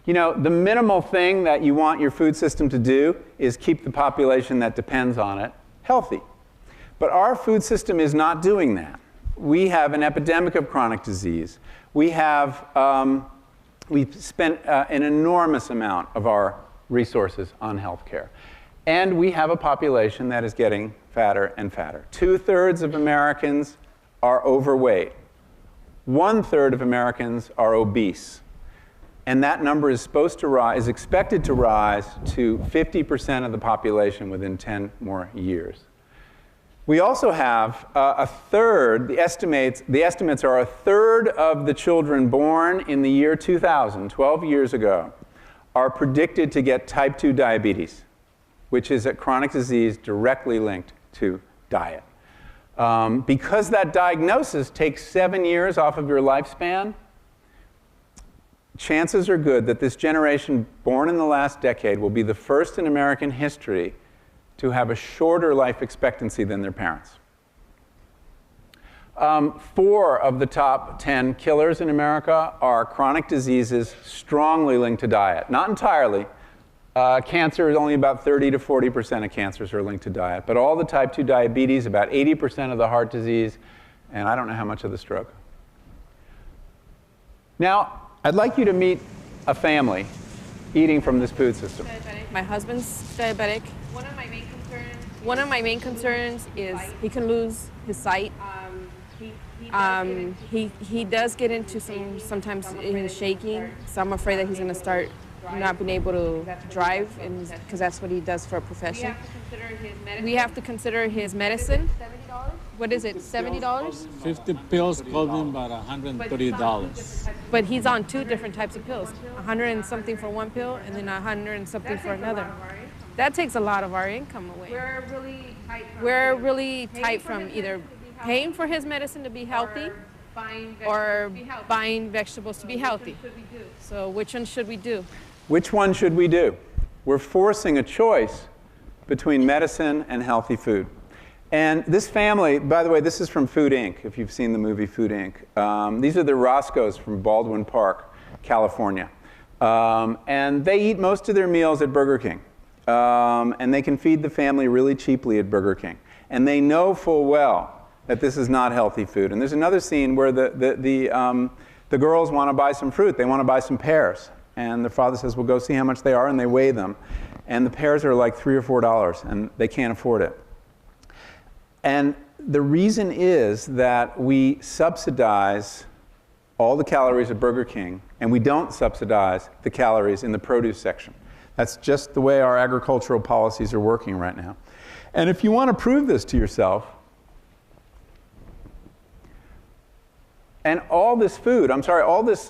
The minimal thing that you want your food system to do is keep the population that depends on it healthy. But our food system is not doing that. We have an epidemic of chronic disease. We've spent an enormous amount of our resources on healthcare. And we have a population that is getting fatter and fatter. 2/3 of Americans are overweight. 1/3 of Americans are obese. And that number is expected to rise to 50% of the population within 10 more years. We also have a third, the estimates are 1/3 of the children born in the year 2000, 12 years ago, are predicted to get type 2 diabetes, which is a chronic disease directly linked to diet. Because that diagnosis takes 7 years off of your lifespan, chances are good that this generation born in the last decade will be the first in American history to have a shorter life expectancy than their parents. 4 of the top 10 killers in America are chronic diseases strongly linked to diet. Not entirely. Cancer is only about 30 to 40% of cancers are linked to diet. But all the type 2 diabetes, about 80% of the heart disease, and I don't know how much of the stroke. Now, I'd like you to meet a family eating from this food system. My husband's diabetic. One of my main concerns is he can lose his sight. He does get into sometimes in shaking, so I'm afraid that he's going to start not being able to drive, because that's what he does for a profession. We have to consider his medicine. What is it, $70? 50 pills cost him about $130. But he's on 2 different types of pills, 100 and something for one pill, and then 100 and something for another. That takes a lot of our income away. We're really tight from either paying for his medicine to be healthy or buying vegetables to be healthy. So which one should we do? Which one should we do? We're forcing a choice between medicine and healthy food. And this family, by the way, this is from Food Inc., if you've seen the movie Food Inc. These are the Roscoes from Baldwin Park, California. And they eat most of their meals at Burger King. And they can feed the family really cheaply at Burger King. And they know full well that this is not healthy food. And there's another scene where the girls want to buy some fruit. They want to buy some pears. And the father says, well, go see how much they are, and they weigh them. And the pears are like $3 or $4, and they can't afford it. And the reason is that we subsidize all the calories at Burger King, and we don't subsidize the calories in the produce section. That's just the way our agricultural policies are working right now. And if you want to prove this to yourself, and all this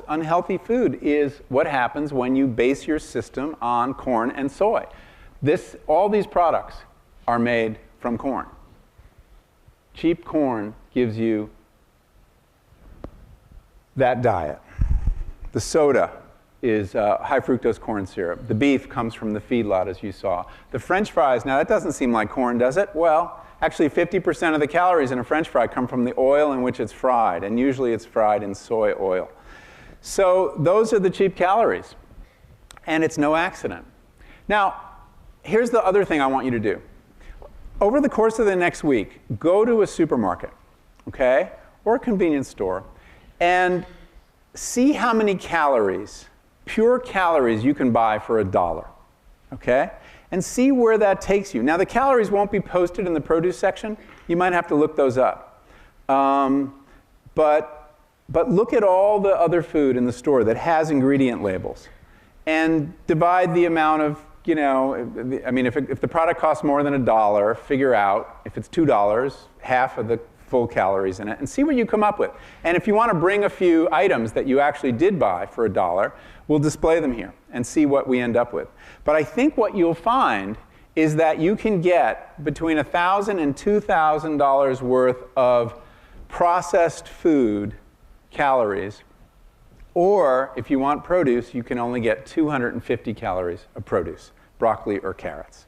unhealthy food is what happens when you base your system on corn and soy. All these products are made from corn. Cheap corn gives you that diet. The soda is high fructose corn syrup. The beef comes from the feedlot, as you saw. The French fries, now that doesn't seem like corn, does it? Well, actually 50% of the calories in a French fry come from the oil in which it's fried, and usually it's fried in soy oil. So those are the cheap calories, and it's no accident. Now, here's the other thing I want you to do. Over the course of the next week, go to a supermarket, okay, or a convenience store, and see how many calories, pure calories, you can buy for $1, okay? And see where that takes you. Now, the calories won't be posted in the produce section. You might have to look those up. But look at all the other food in the store that has ingredient labels and divide the amount of, if the product costs more than $1, figure out, if it's $2, half of the full calories in it, and see what you come up with. And if you want to bring a few items that you actually did buy for $1, we'll display them here and see what we end up with. But I think what you'll find is that you can get between $1,000 and $2,000 worth of processed food calories, or if you want produce, you can only get 250 calories of produce, broccoli or carrots.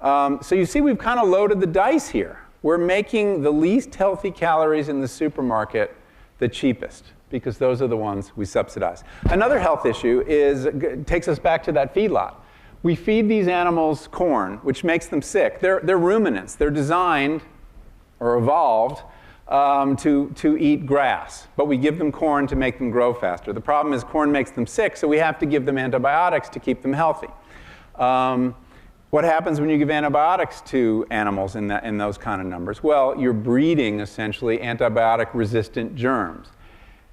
So you see, we've kind of loaded the dice here. We're making the least healthy calories in the supermarket the cheapest, because those are the ones we subsidize. Another health issue takes us back to that feedlot. We feed these animals corn, which makes them sick. They're ruminants. They're designed or evolved to eat grass, but we give them corn to make them grow faster. The problem is corn makes them sick, so we have to give them antibiotics to keep them healthy. What happens when you give antibiotics to animals in those kind of numbers? Well, you're breeding, essentially, antibiotic-resistant germs.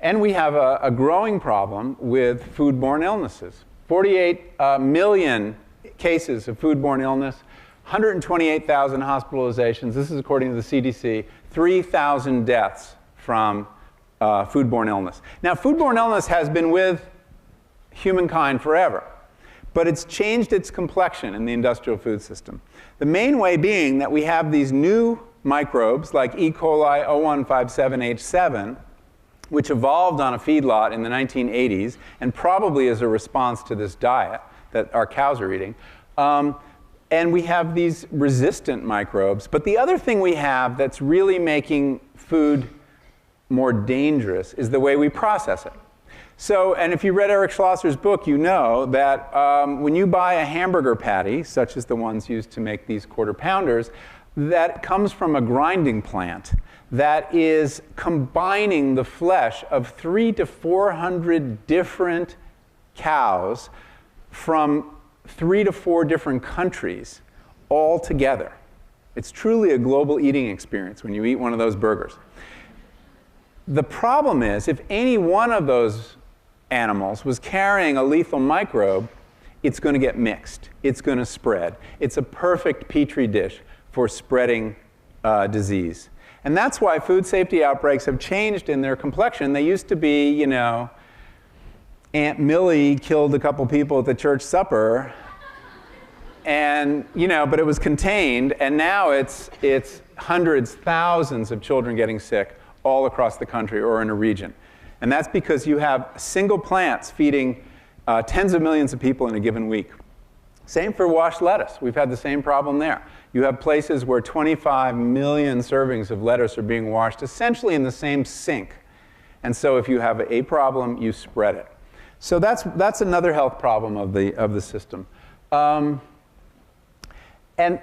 And we have a growing problem with foodborne illnesses. 48 million cases of foodborne illness, 128,000 hospitalizations. This is according to the CDC. 3,000 deaths from foodborne illness. Now, foodborne illness has been with humankind forever, but it's changed its complexion in the industrial food system. The main way being that we have these new microbes like E. coli 0157H7, which evolved on a feedlot in the 1980s, and probably as a response to this diet that our cows are eating. And we have these resistant microbes. But the other thing we have that's really making food more dangerous is the way we process it. So, and if you read Eric Schlosser's book, you know that when you buy a hamburger patty, such as the ones used to make these quarter pounders, that comes from a grinding plant that is combining the flesh of 300 to 400 different cows from 3 to 4 different countries all together. It's truly a global eating experience when you eat one of those burgers. The problem is, if any one of those animals was carrying a lethal microbe, it's going to get mixed. It's going to spread. It's a perfect petri dish for spreading disease. And that's why food safety outbreaks have changed in their complexion. They used to be, you know, Aunt Millie killed a couple people at the church supper, and, you know, but it was contained, and now it's hundreds, thousands of children getting sick all across the country or in a region. And that's because you have single plants feeding tens of millions of people in a given week. Same for washed lettuce. We've had the same problem there. You have places where 25 million servings of lettuce are being washed essentially in the same sink. And so if you have a problem, you spread it. So that's another health problem of the system. And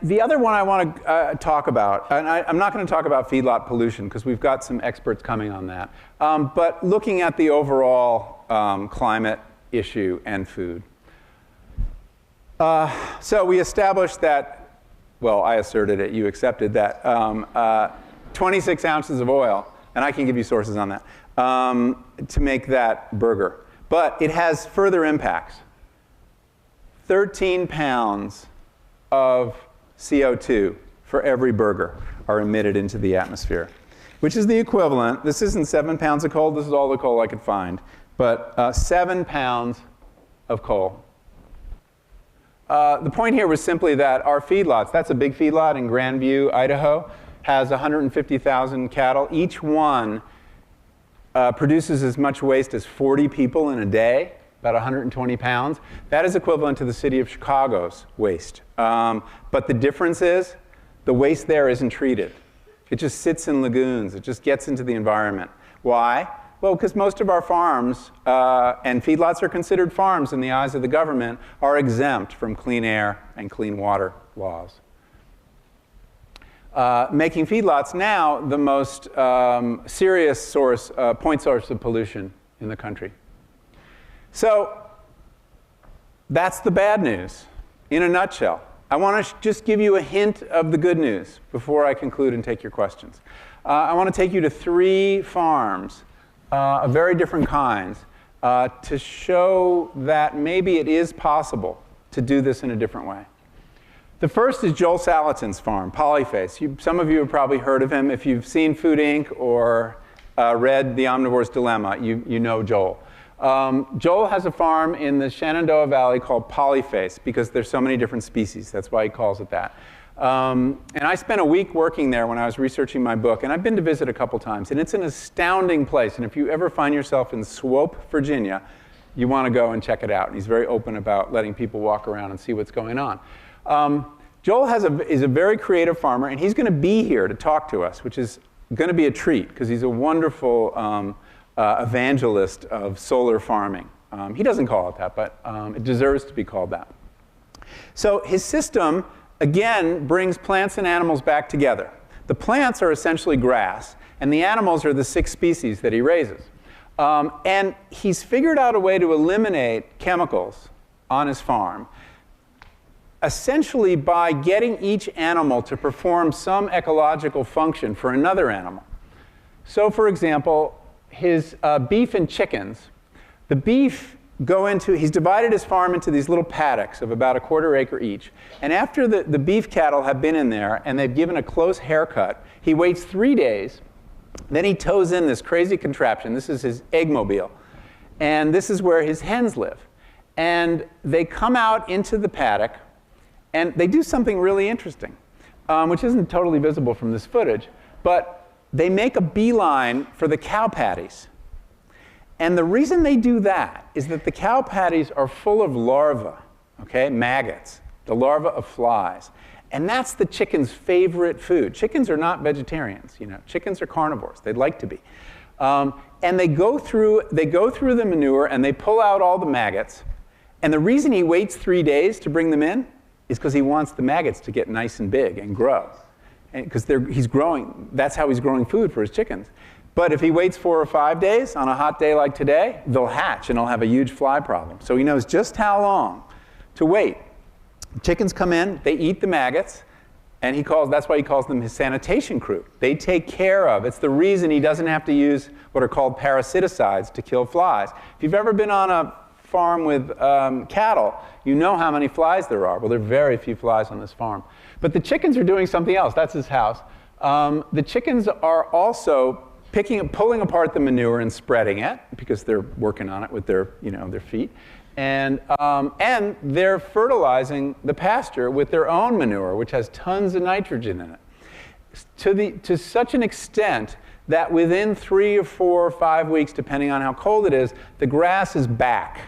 the other one I want to talk about, and I'm not going to talk about feedlot pollution because we've got some experts coming on that, but looking at the overall climate issue and food. So we established that, well, I asserted it, you accepted that, 26 ounces of oil, and I can give you sources on that, to make that burger. But it has further impacts. 13 pounds of CO2 for every burger are emitted into the atmosphere, which is the equivalent. This isn't 7 pounds of coal. This is all the coal I could find. But 7 pounds of coal. The point here was simply that our feedlots, that's a big feedlot in Grandview, Idaho, has 150,000 cattle. Each one produces as much waste as 40 people in a day, about 120 pounds. That is equivalent to the city of Chicago's waste. But the difference is the waste there isn't treated. It just sits in lagoons. It just gets into the environment. Why? Well, because most of our farms, and feedlots are considered farms in the eyes of the government, are exempt from clean air and clean water laws. Making feedlots now the most serious point source of pollution in the country. So that's the bad news in a nutshell. I want to just give you a hint of the good news before I conclude and take your questions. I want to take you to 3 farms of very different kinds to show that maybe it is possible to do this in a different way. The first is Joel Salatin's farm, Polyface. Some of you have probably heard of him. If you've seen Food Inc. or read The Omnivore's Dilemma, you know Joel. Joel has a farm in the Shenandoah Valley called Polyface because there's so many different species. That's why he calls it that. And I spent a week working there when I was researching my book, and I've been to visit a couple times, and it's an astounding place. And if you ever find yourself in Swope, Virginia, you want to go and check it out. And he's very open about letting people walk around and see what's going on. Joel is a very creative farmer, and he's going to be here to talk to us, which is going to be a treat because he's a wonderful evangelist of solar farming. He doesn't call it that, but it deserves to be called that. So his system, again, brings plants and animals back together. The plants are essentially grass, and the animals are the 6 species that he raises. And he's figured out a way to eliminate chemicals on his farm, essentially by getting each animal to perform some ecological function for another animal. So, for example, his beef and chickens, the beef he's divided his farm into these little paddocks of about 1/4 acre each. And after the beef cattle have been in there and they've given a close haircut, he waits 3 days. Then he tows in this crazy contraption. This is his eggmobile. And this is where his hens live. And they come out into the paddock, and they do something really interesting, which isn't totally visible from this footage. But they make a beeline for the cow patties. And the reason they do that is that the cow patties are full of larvae, okay, maggots, the larvae of flies. And that's the chicken's favorite food. Chickens are not vegetarians, you know. Chickens are carnivores. They'd like to be. And they go through the manure and they pull out all the maggots. And the reason he waits 3 days to bring them in is because he wants the maggots to get nice and big and grow. Because he's growing, that's how he's growing food for his chickens. But if he waits 4 or 5 days on a hot day like today, they'll hatch and he'll have a huge fly problem. So he knows just how long to wait. Chickens come in, they eat the maggots, and that's why he calls them his sanitation crew. They take care of, it's the reason he doesn't have to use what are called parasiticides to kill flies. If you've ever been on a farm with cattle, you know how many flies there are. Well, there are very few flies on this farm. But the chickens are doing something else. That's his house. The chickens are also pulling apart the manure and spreading it because they're working on it with their feet. And they're fertilizing the pasture with their own manure, which has tons of nitrogen in it, to such an extent that within 3 or 4 or 5 weeks, depending on how cold it is, the grass is back.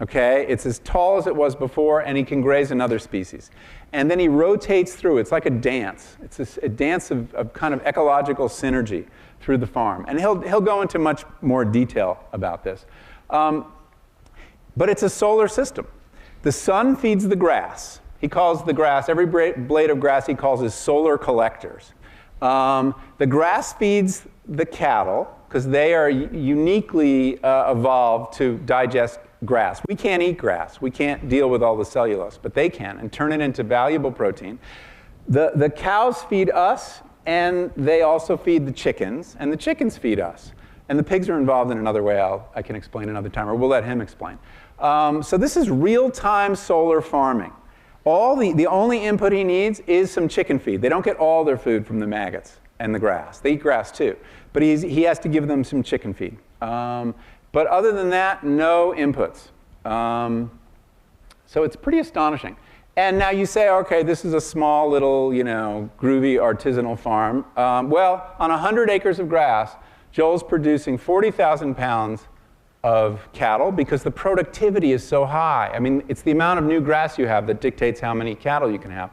Okay? It's as tall as it was before, and he can graze another species. And then he rotates through. It's like a dance. It's a dance of kind of ecological synergy through the farm. And he'll go into much more detail about this. But it's a solar system. The sun feeds the grass. He calls the grass, every blade of grass he calls his solar collectors. The grass feeds the cattle, because they are uniquely evolved to digest grass. We can't eat grass. We can't deal with all the cellulose, but they can, and turn it into valuable protein. The cows feed us, and they also feed the chickens, and the chickens feed us. And the pigs are involved in another way I can explain another time, or we'll let him explain. So this is real-time solar farming. The only input he needs is some chicken feed. They don't get all their food from the maggots and the grass. They eat grass too. But he has to give them some chicken feed. But other than that, no inputs. So it's pretty astonishing. And now you say, okay, this is a small little, groovy artisanal farm. Well, on 100 acres of grass, Joel's producing 40,000 pounds of cattle because the productivity is so high. I mean, it's the amount of new grass you have that dictates how many cattle you can have.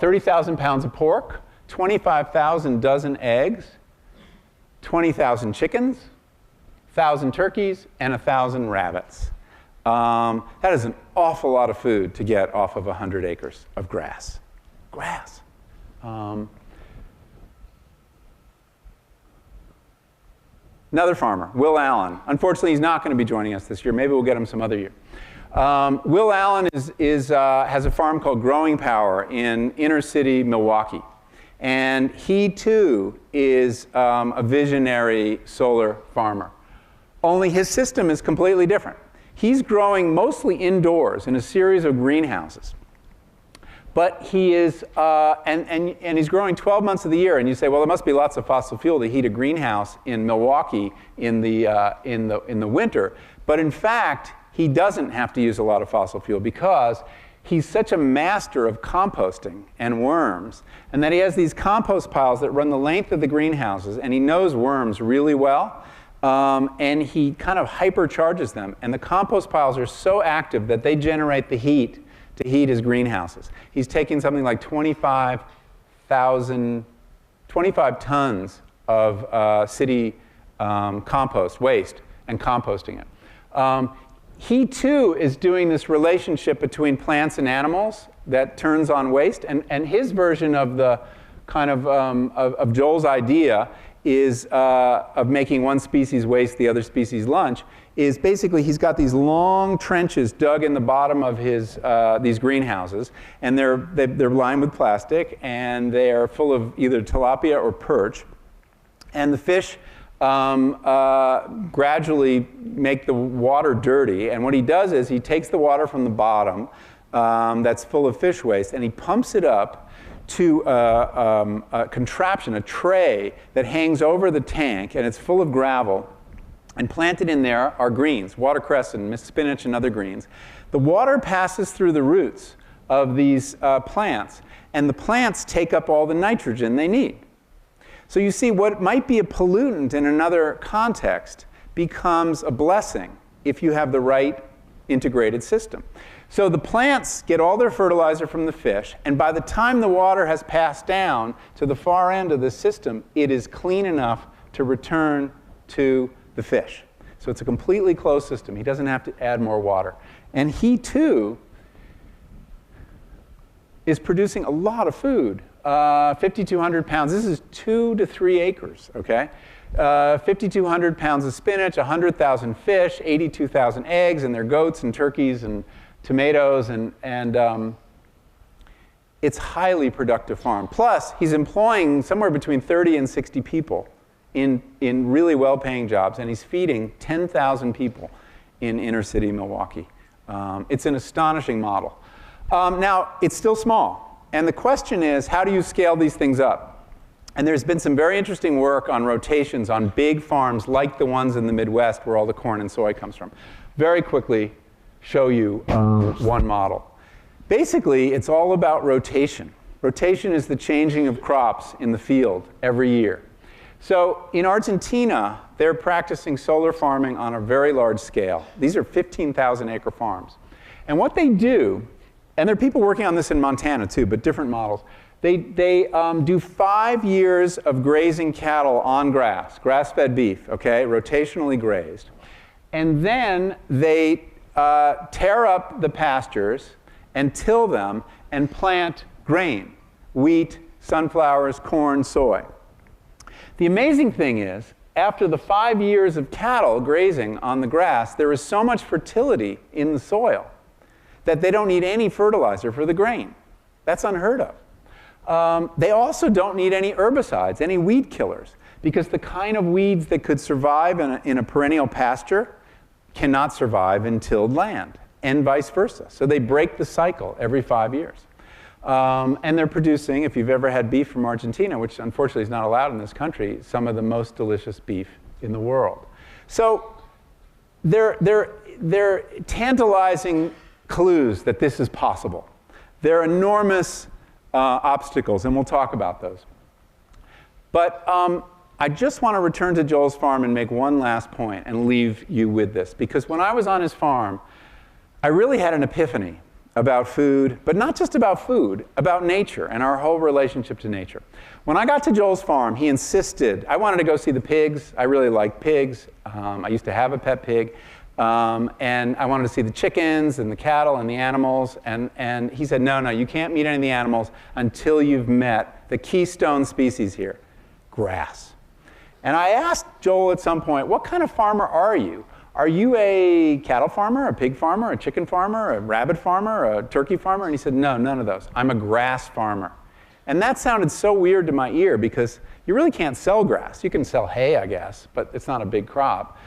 30,000 pounds of pork, 25,000 dozen eggs, 20,000 chickens, 1,000 turkeys, and 1,000 rabbits. That is an awful lot of food to get off of 100 acres of grass. Grass. Another farmer, Will Allen. Unfortunately, he's not going to be joining us this year. Maybe we'll get him some other year. Will Allen has a farm called Growing Power in inner city Milwaukee. And he, too, is a visionary solar farmer. Only his system is completely different. He's growing mostly indoors in a series of greenhouses. But he is, and he's growing 12 months of the year. And you say, well, there must be lots of fossil fuel to heat a greenhouse in Milwaukee in the winter. But in fact, he doesn't have to use a lot of fossil fuel because he's such a master of composting and worms, and that he has these compost piles that run the length of the greenhouses, and he knows worms really well, and he kind of hypercharges them. And the compost piles are so active that they generate the heat to heat his greenhouses. He's taking something like 25 tons of city compost waste and composting it. He too is doing this relationship between plants and animals that turns on waste, and his version of the kind of Joel's idea is of making one species waste, the other species lunch, is basically he's got these long trenches dug in the bottom of his these greenhouses, and they're lined with plastic, and they are full of either tilapia or perch, and the fish gradually make the water dirty. And what he does is he takes the water from the bottom that's full of fish waste, and he pumps it up to a contraption, a tray that hangs over the tank, and it's full of gravel. And planted in there are greens, watercress and spinach and other greens. The water passes through the roots of these plants, and the plants take up all the nitrogen they need. So you see, what might be a pollutant in another context becomes a blessing if you have the right integrated system. So the plants get all their fertilizer from the fish, and by the time the water has passed down to the far end of the system, it is clean enough to return to the fish. So it's a completely closed system. He doesn't have to add more water. And he, too, is producing a lot of food. 5,200 pounds. This is 2 to 3 acres, okay? 5,200 pounds of spinach, 100,000 fish, 82,000 eggs, and their goats and turkeys and tomatoes, and it's a highly productive farm. Plus, he's employing somewhere between 30 and 60 people in really well-paying jobs, and he's feeding 10,000 people in inner-city Milwaukee. It's an astonishing model. Now, it's still small. And the question is, how do you scale these things up? And there's been some very interesting work on rotations on big farms like the ones in the Midwest where all the corn and soy comes from. Very quickly show you one model. Basically, it's all about rotation. Rotation is the changing of crops in the field every year. So in Argentina, they're practicing solar farming on a very large scale. These are 15,000 acre farms. And what they do, and there are people working on this in Montana too, but different models. They do 5 years of grazing cattle on grass, grass-fed beef, okay, rotationally grazed. And then they tear up the pastures and till them and plant grain, wheat, sunflowers, corn, soy. The amazing thing is, after the 5 years of cattle grazing on the grass, there is so much fertility in the soil that they don't need any fertilizer for the grain. That's unheard of. They also don't need any herbicides, any weed killers, because the kind of weeds that could survive in a perennial pasture cannot survive in tilled land, and vice versa. So they break the cycle every 5 years. And they're producing, if you've ever had beef from Argentina, which unfortunately is not allowed in this country, some of the most delicious beef in the world. So they're tantalizing clues that this is possible. There are enormous obstacles, and we'll talk about those. But I just want to return to Joel's farm and make one last point and leave you with this. Because when I was on his farm, I really had an epiphany about food, but not just about food, about nature and our whole relationship to nature. When I got to Joel's farm, he insisted, I wanted to go see the pigs. I really like pigs. I used to have a pet pig. And I wanted to see the chickens and the cattle and the animals. And he said, no, you can't meet any of the animals until you've met the keystone species here, grass. And I asked Joel at some point, what kind of farmer are you? Are you a cattle farmer, a pig farmer, a chicken farmer, a rabbit farmer, a turkey farmer? And he said, no, none of those. I'm a grass farmer. And that sounded so weird to my ear because you really can't sell grass. You can sell hay, I guess, but it's not a big crop.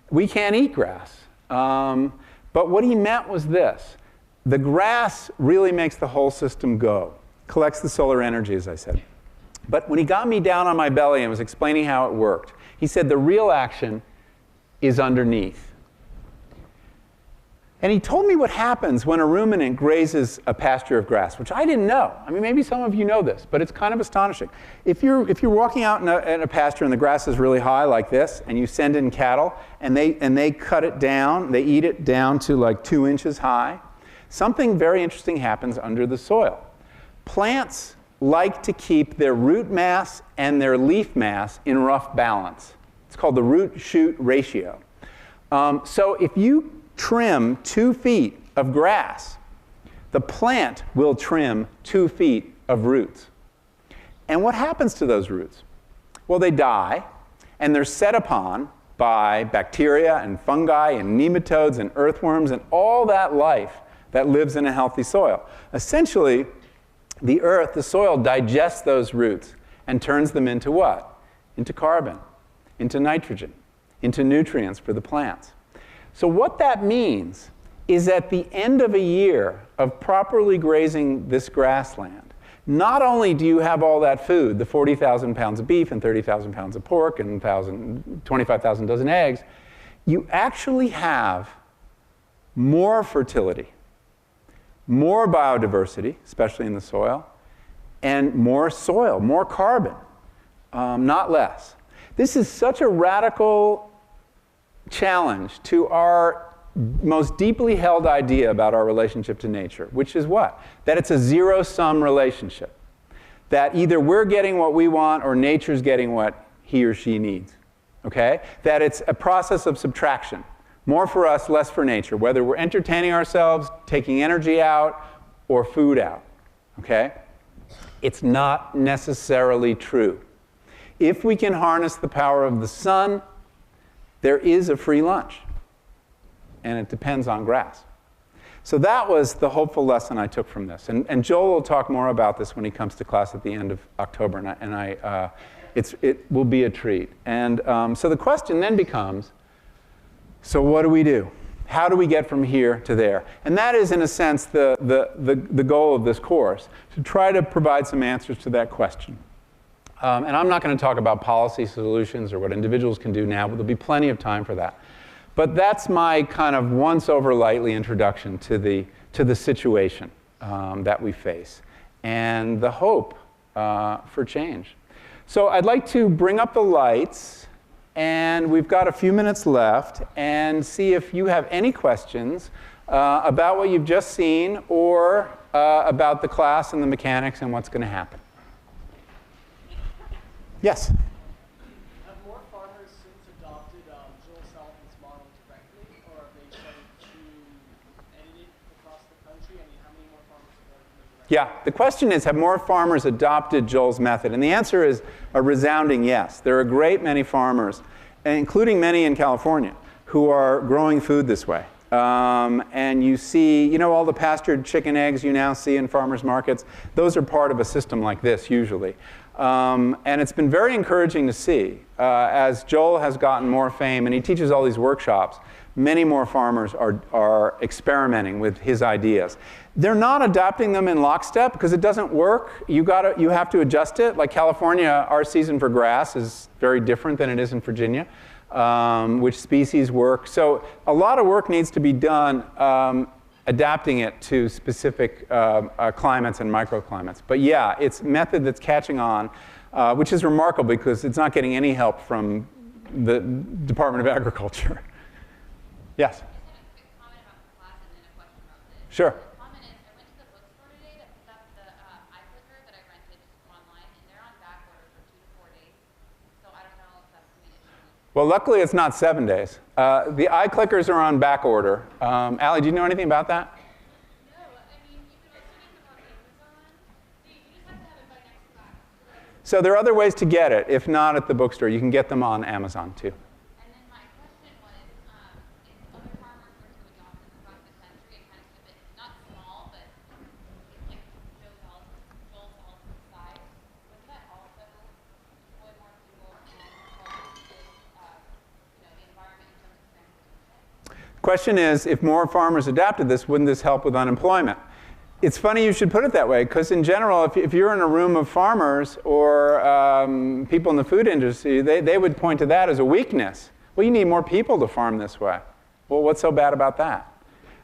We can't eat grass. But what he meant was this. The grass really makes the whole system go, collects the solar energy, as I said. But when he got me down on my belly and was explaining how it worked, he said the real action is underneath. And he told me what happens when a ruminant grazes a pasture of grass, which I didn't know. I mean, maybe some of you know this, but it's kind of astonishing. If you're walking out in a pasture and the grass is really high like this, and you send in cattle, and they cut it down, they eat it down to like 2 inches high, something very interesting happens under the soil. Plants like to keep their root mass and their leaf mass in rough balance. It's called the root-shoot ratio. So if you trim 2 feet of grass, the plant will trim 2 feet of roots. And what happens to those roots? Well, they die, and they're set upon by bacteria and fungi and nematodes and earthworms and all that life that lives in a healthy soil. Essentially, the earth, the soil, digests those roots and turns them into what? Into carbon, into nitrogen, into nutrients for the plants. So what that means is at the end of a year of properly grazing this grassland, not only do you have all that food, the 40,000 pounds of beef and 30,000 pounds of pork and 25,000 dozen eggs, you actually have more fertility, more biodiversity, especially in the soil, and more soil, more carbon, not less. This is such a radical challenge to our most deeply held idea about our relationship to nature, which is what? That it's a zero-sum relationship. That either we're getting what we want or nature's getting what he or she needs. Okay? That it's a process of subtraction. More for us, less for nature, whether we're entertaining ourselves, taking energy out, or food out. Okay? It's not necessarily true. If we can harness the power of the sun, there is a free lunch, and it depends on grass. So that was the hopeful lesson I took from this. And Joel will talk more about this when he comes to class at the end of October, it will be a treat. And so the question then becomes, so what do we do? How do we get from here to there? And that is, in a sense, the goal of this course, to try to provide some answers to that question. And I'm not going to talk about policy solutions or what individuals can do now, but there'll be plenty of time for that. But that's my kind of once over lightly introduction to the situation that we face and the hope for change. So I'd like to bring up the lights, and we've got a few minutes left, and see if you have any questions about what you've just seen or about the class and the mechanics and what's going to happen. Yes? Have more farmers since adopted Joel Salatin's model directly, or have they started to edit it across the country? I mean, how many more farmers have adopted it directly? Yeah, the question is, have more farmers adopted Joel's method? And the answer is a resounding yes. There are a great many farmers, including many in California, who are growing food this way. And you see, you know, all the pastured chicken eggs you now see in farmers markets, those are part of a system like this usually. And it's been very encouraging to see, as Joel has gotten more fame and he teaches all these workshops, many more farmers are experimenting with his ideas. They're not adopting them in lockstep because it doesn't work. You have to adjust it. Like California, our season for grass is very different than it is in Virginia, which species work. So a lot of work needs to be done adapting it to specific climates and microclimates. But yeah, it's a method that's catching on, which is remarkable because it's not getting any help from the Department of Agriculture. Yes? I just had a quick comment about the class and then a question about this. Sure. The comment is, I went to the bookstore today to pick up the iClicker that I rented online, and they're on back order for 2 to 4 days. So I don't know if that's going to be an issue. Well, luckily it's not 7 days. The iClickers are on back order. Allie, do you know anything about that? No, I mean, you can also get them on Amazon. You just have to have it by next class. So there are other ways to get it. If not at the bookstore, you can get them on Amazon too. And then my question was, if other farmers were to adopt this across the country and kind of keep it, not small, but like Joel Salatin's size, wouldn't that also employ more people and help with, the environment in terms of transportation? The question is, if more farmers adapted this, wouldn't this help with unemployment? It's funny you should put it that way, because in general, if you're in a room of farmers or people in the food industry, they would point to that as a weakness. Well, you need more people to farm this way. Well, what's so bad about that?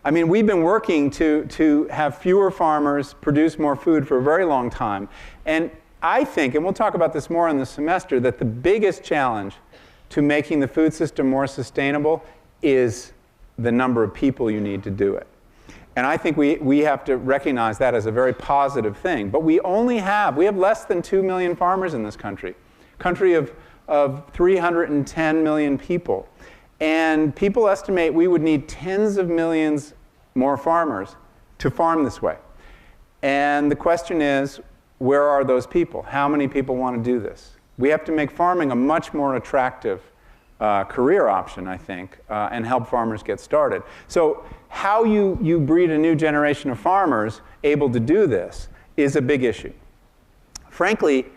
I mean, we've been working to have fewer farmers produce more food for a very long time. And I think, and we'll talk about this more in the semester, that the biggest challenge to making the food system more sustainable is the number of people you need to do it. And I think we have to recognize that as a very positive thing. But we have less than 2 million farmers in this country of 310 million people. And people estimate we would need tens of millions more farmers to farm this way. And the question is, where are those people? How many people want to do this? We have to make farming a much more attractive career option, I think, and help farmers get started. So how you breed a new generation of farmers able to do this is a big issue. Frankly,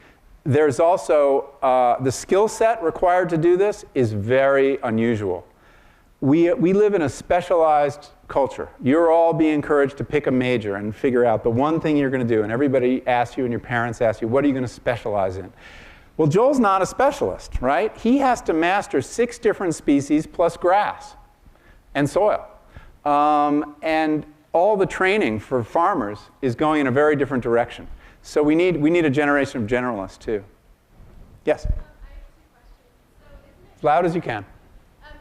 there's also the skill set required to do this is very unusual. We live in a specialized culture. You're all being encouraged to pick a major and figure out the one thing you're going to do. And everybody asks you and your parents ask you, what are you going to specialize in? Well, Joel's not a specialist, right? He has to master 6 different species plus grass and soil. And all the training for farmers is going in a very different direction. So we need a generation of generalists, too. Yes? I have 2 questions. So As loud as you can.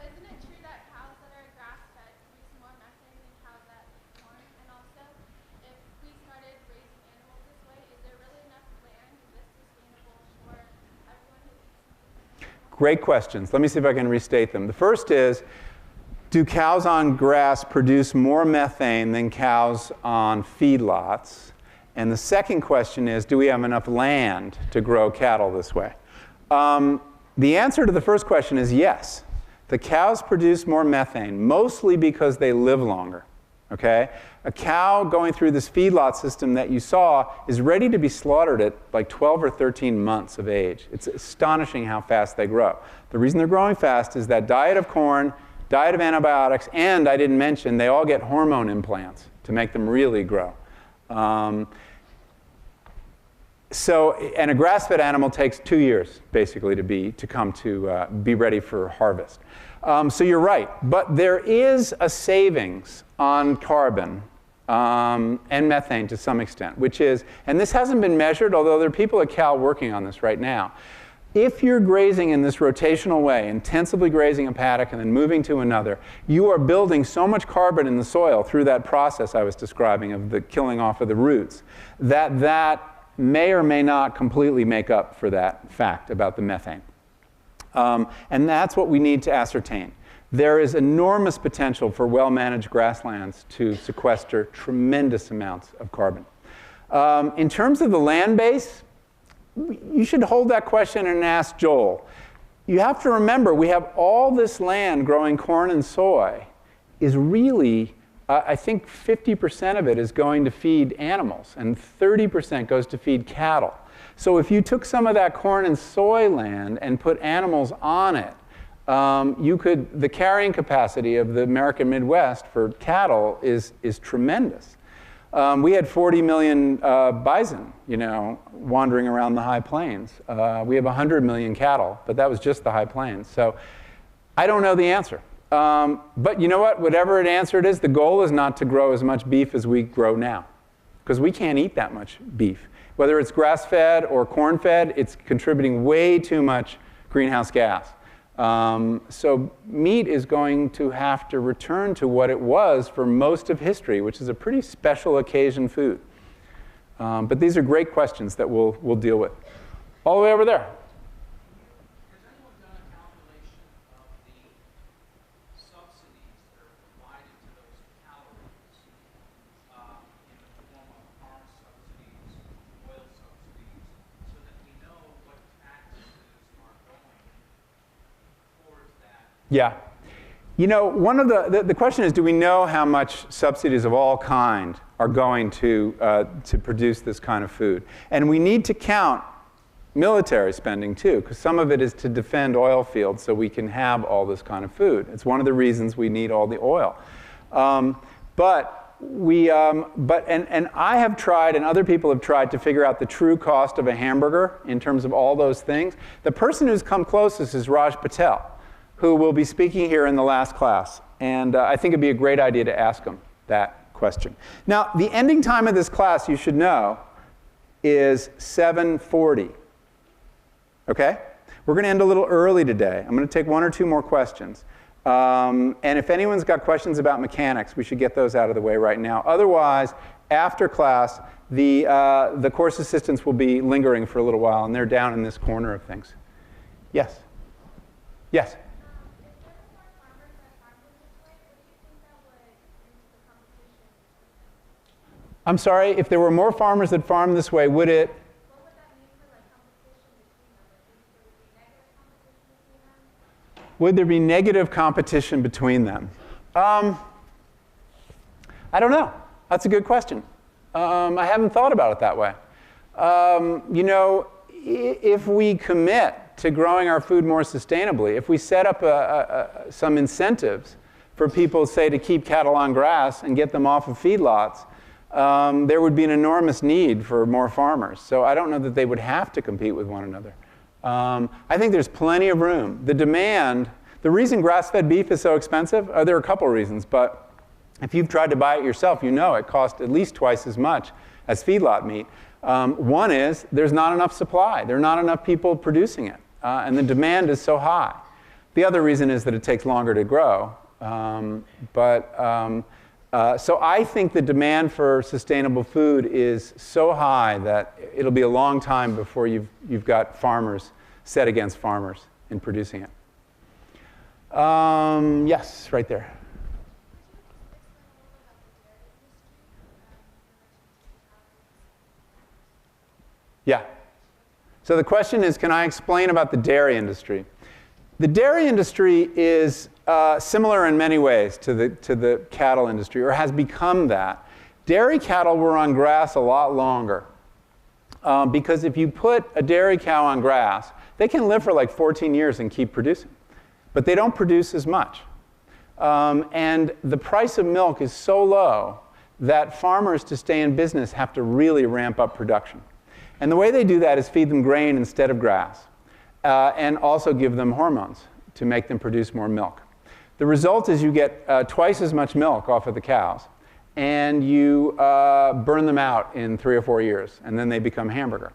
isn't it true that cows that are grass-fed produce more methane than cows that eat corn? And also, if we started raising animals this way, is there really enough land that's sustainable for everyone who eats? Great questions. Let me see if I can restate them. The first is, do cows on grass produce more methane than cows on feedlots? And the second question is, do we have enough land to grow cattle this way? The answer to the first question is yes. The cows produce more methane, mostly because they live longer. Okay? A cow going through this feedlot system that you saw is ready to be slaughtered at like 12 or 13 months of age. It's astonishing how fast they grow. The reason they're growing fast is that diet of corn, diet of antibiotics, and I didn't mention, they all get hormone implants to make them really grow. And a grass-fed animal takes 2 years, basically, to be ready for harvest. So you're right. But there is a savings on carbon and methane to some extent, which is, and this hasn't been measured, although there are people at Cal working on this right now. If you're grazing in this rotational way, intensively grazing a paddock and then moving to another, you are building so much carbon in the soil through that process I was describing of the killing off of the roots, that may or may not completely make up for that fact about the methane. And that's what we need to ascertain. There is enormous potential for well-managed grasslands to sequester tremendous amounts of carbon. In terms of the land base, you should hold that question and ask Joel. You have to remember, we have all this land growing corn and soy is really, I think 50% of it is going to feed animals, and 30% goes to feed cattle. So if you took some of that corn and soy land and put animals on it, the carrying capacity of the American Midwest for cattle is tremendous. We had 40 million bison, wandering around the high plains. We have 100 million cattle, but that was just the high plains. So I don't know the answer. But you know what? Whatever answer it is, the goal is not to grow as much beef as we grow now, because we can't eat that much beef. Whether it's grass-fed or corn-fed, it's contributing way too much greenhouse gas. So meat is going to have to return to what it was for most of history, which is a pretty special occasion food. But these are great questions that we'll deal with. All the way over there. Has anyone done a calculation of the subsidies that are provided to those calories in the form of farm subsidies, oil subsidies, so that we know what taxes are going towards that? Yeah. One of the question is, do we know how much subsidies of all kind are going to produce this kind of food? And we need to count military spending, too, because some of it is to defend oil fields so we can have all this kind of food. It's one of the reasons we need all the oil. But I have tried, and other people have tried, to figure out the true cost of a hamburger in terms of all those things. The person who's come closest is Raj Patel, who will be speaking here in the last class. And I think it'd be a great idea to ask him. that question. Now, the ending time of this class, you should know, is 7:40. Okay? We're going to end a little early today. I'm going to take one or two more questions. And if anyone's got questions about mechanics, we should get those out of the way right now. Otherwise, after class, the course assistants will be lingering for a little while, and they're down in this corner of things. Yes? Yes? I'm sorry, if there were more farmers that farmed this way, would it? Would there be negative competition between them? I don't know. That's a good question. I haven't thought about it that way. You know, if we commit to growing our food more sustainably, if we set up some incentives for people, say, to keep cattle on grass and get them off of feedlots, there would be an enormous need for more farmers. So I don't know that they would have to compete with one another. I think there's plenty of room. The demand, the reason grass-fed beef is so expensive, there are a couple of reasons, but if you've tried to buy it yourself, you know it costs at least twice as much as feedlot meat. One is there's not enough supply. There are not enough people producing it, and the demand is so high. The other reason is that it takes longer to grow. So I think the demand for sustainable food is so high that it'll be a long time before you've got farmers set against farmers in producing it. Yes, right there. Yeah. So the question is, can I explain about the dairy industry? The dairy industry is similar in many ways to the cattle industry, or has become that. Dairy cattle were on grass a lot longer. Because if you put a dairy cow on grass, they can live for like 14 years and keep producing. But they don't produce as much. And the price of milk is so low that farmers, to stay in business, have to really ramp up production. And the way they do that is feed them grain instead of grass, and also give them hormones to make them produce more milk. The result is you get twice as much milk off of the cows, and you burn them out in 3 or 4 years, and then they become hamburger.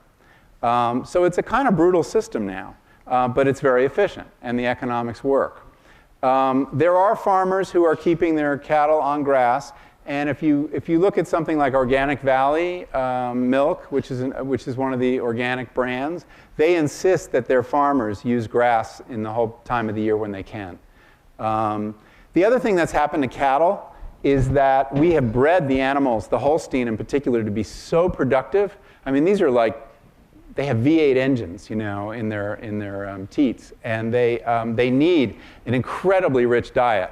So it's a kind of brutal system now, but it's very efficient, and the economics work. There are farmers who are keeping their cattle on grass, and if you look at something like Organic Valley Milk, which is one of the organic brands, they insist that their farmers use grass in the whole time of the year when they can. The other thing that's happened to cattle is that we have bred the animals, the Holstein in particular, to be so productive. I mean, these are like, they have V8 engines, you know, in their teats, and they need an incredibly rich diet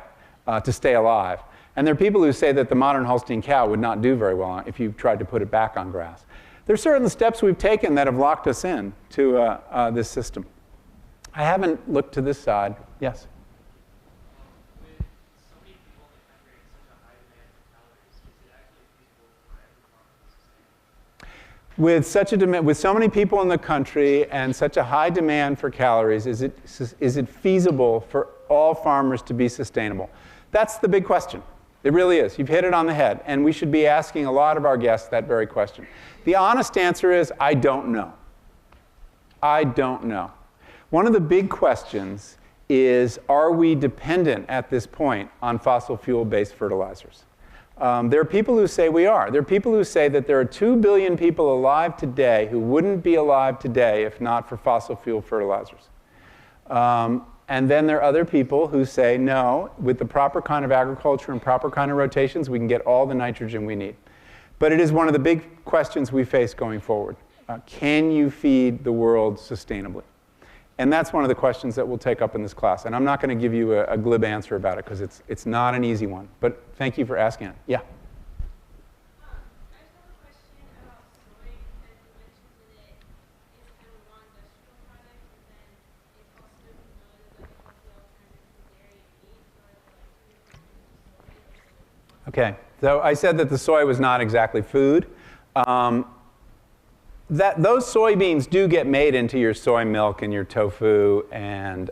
to stay alive. And there are people who say that the modern Holstein cow would not do very well if you tried to put it back on grass. There are certain steps we've taken that have locked us in to this system. I haven't looked to this side. Yes? With such a demand, with so many people in the country and such a high demand for calories, is it feasible for all farmers to be sustainable? That's the big question. It really is. You've hit it on the head, and we should be asking a lot of our guests that very question. The honest answer is, I don't know. I don't know. One of the big questions is, are we dependent at this point on fossil fuel-based fertilizers? There are people who say we are. There are people who say that there are 2 billion people alive today who wouldn't be alive today if not for fossil fuel fertilizers. And then there are other people who say, no, with the proper kind of agriculture and proper kind of rotations, we can get all the nitrogen we need. But it is one of the big questions we face going forward. Can you feed the world sustainably? And that's one of the questions that we'll take up in this class. And I'm not going to give you a glib answer about it, because it's not an easy one. But thank you for asking it. Yeah? Okay, so I said that the soy was not exactly food. Those soybeans do get made into your soy milk and your tofu and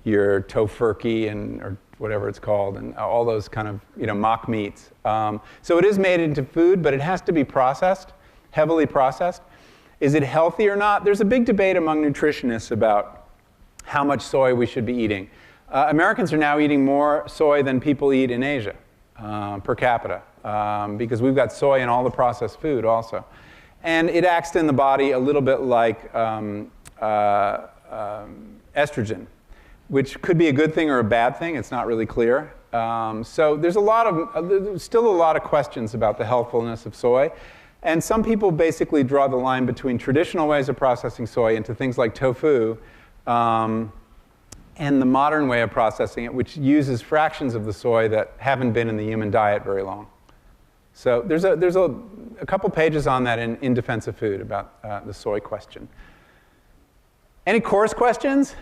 your tofurkey or whatever it's called, and all those kind of mock meats. So it is made into food, but it has to be processed, heavily processed. Is it healthy or not? There's a big debate among nutritionists about how much soy we should be eating. Americans are now eating more soy than people eat in Asia per capita because we've got soy in all the processed food also. And it acts in the body a little bit like estrogen, which could be a good thing or a bad thing. It's not really clear. So there's still a lot of questions about the healthfulness of soy. And some people basically draw the line between traditional ways of processing soy into things like tofu and the modern way of processing it, which uses fractions of the soy that haven't been in the human diet very long. So there's a couple pages on that in Defense of Food about the soy question. Any course questions?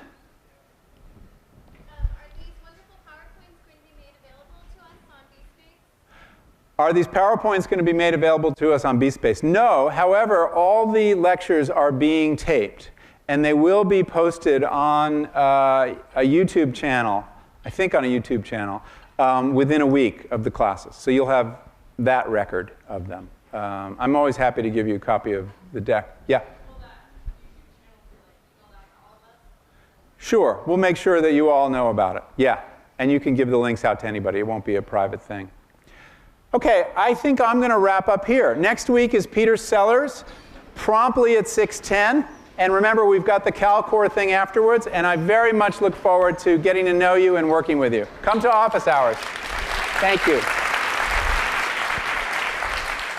Are these PowerPoints going to be made available to us on BSpace? No. However, all the lectures are being taped, and they will be posted on a YouTube channel, I think on a YouTube channel, within a week of the classes. So you'll have that record of them. I'm always happy to give you a copy of the deck. Yeah? Sure. We'll make sure that you all know about it. Yeah. And you can give the links out to anybody. It won't be a private thing. Okay, I think I'm going to wrap up here. Next week is Peter Sellers, promptly at 6:10. And remember, we've got the CalCore thing afterwards, and I very much look forward to getting to know you and working with you. Come to office hours. Thank you.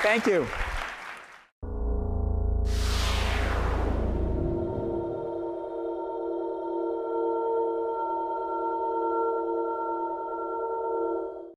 Thank you.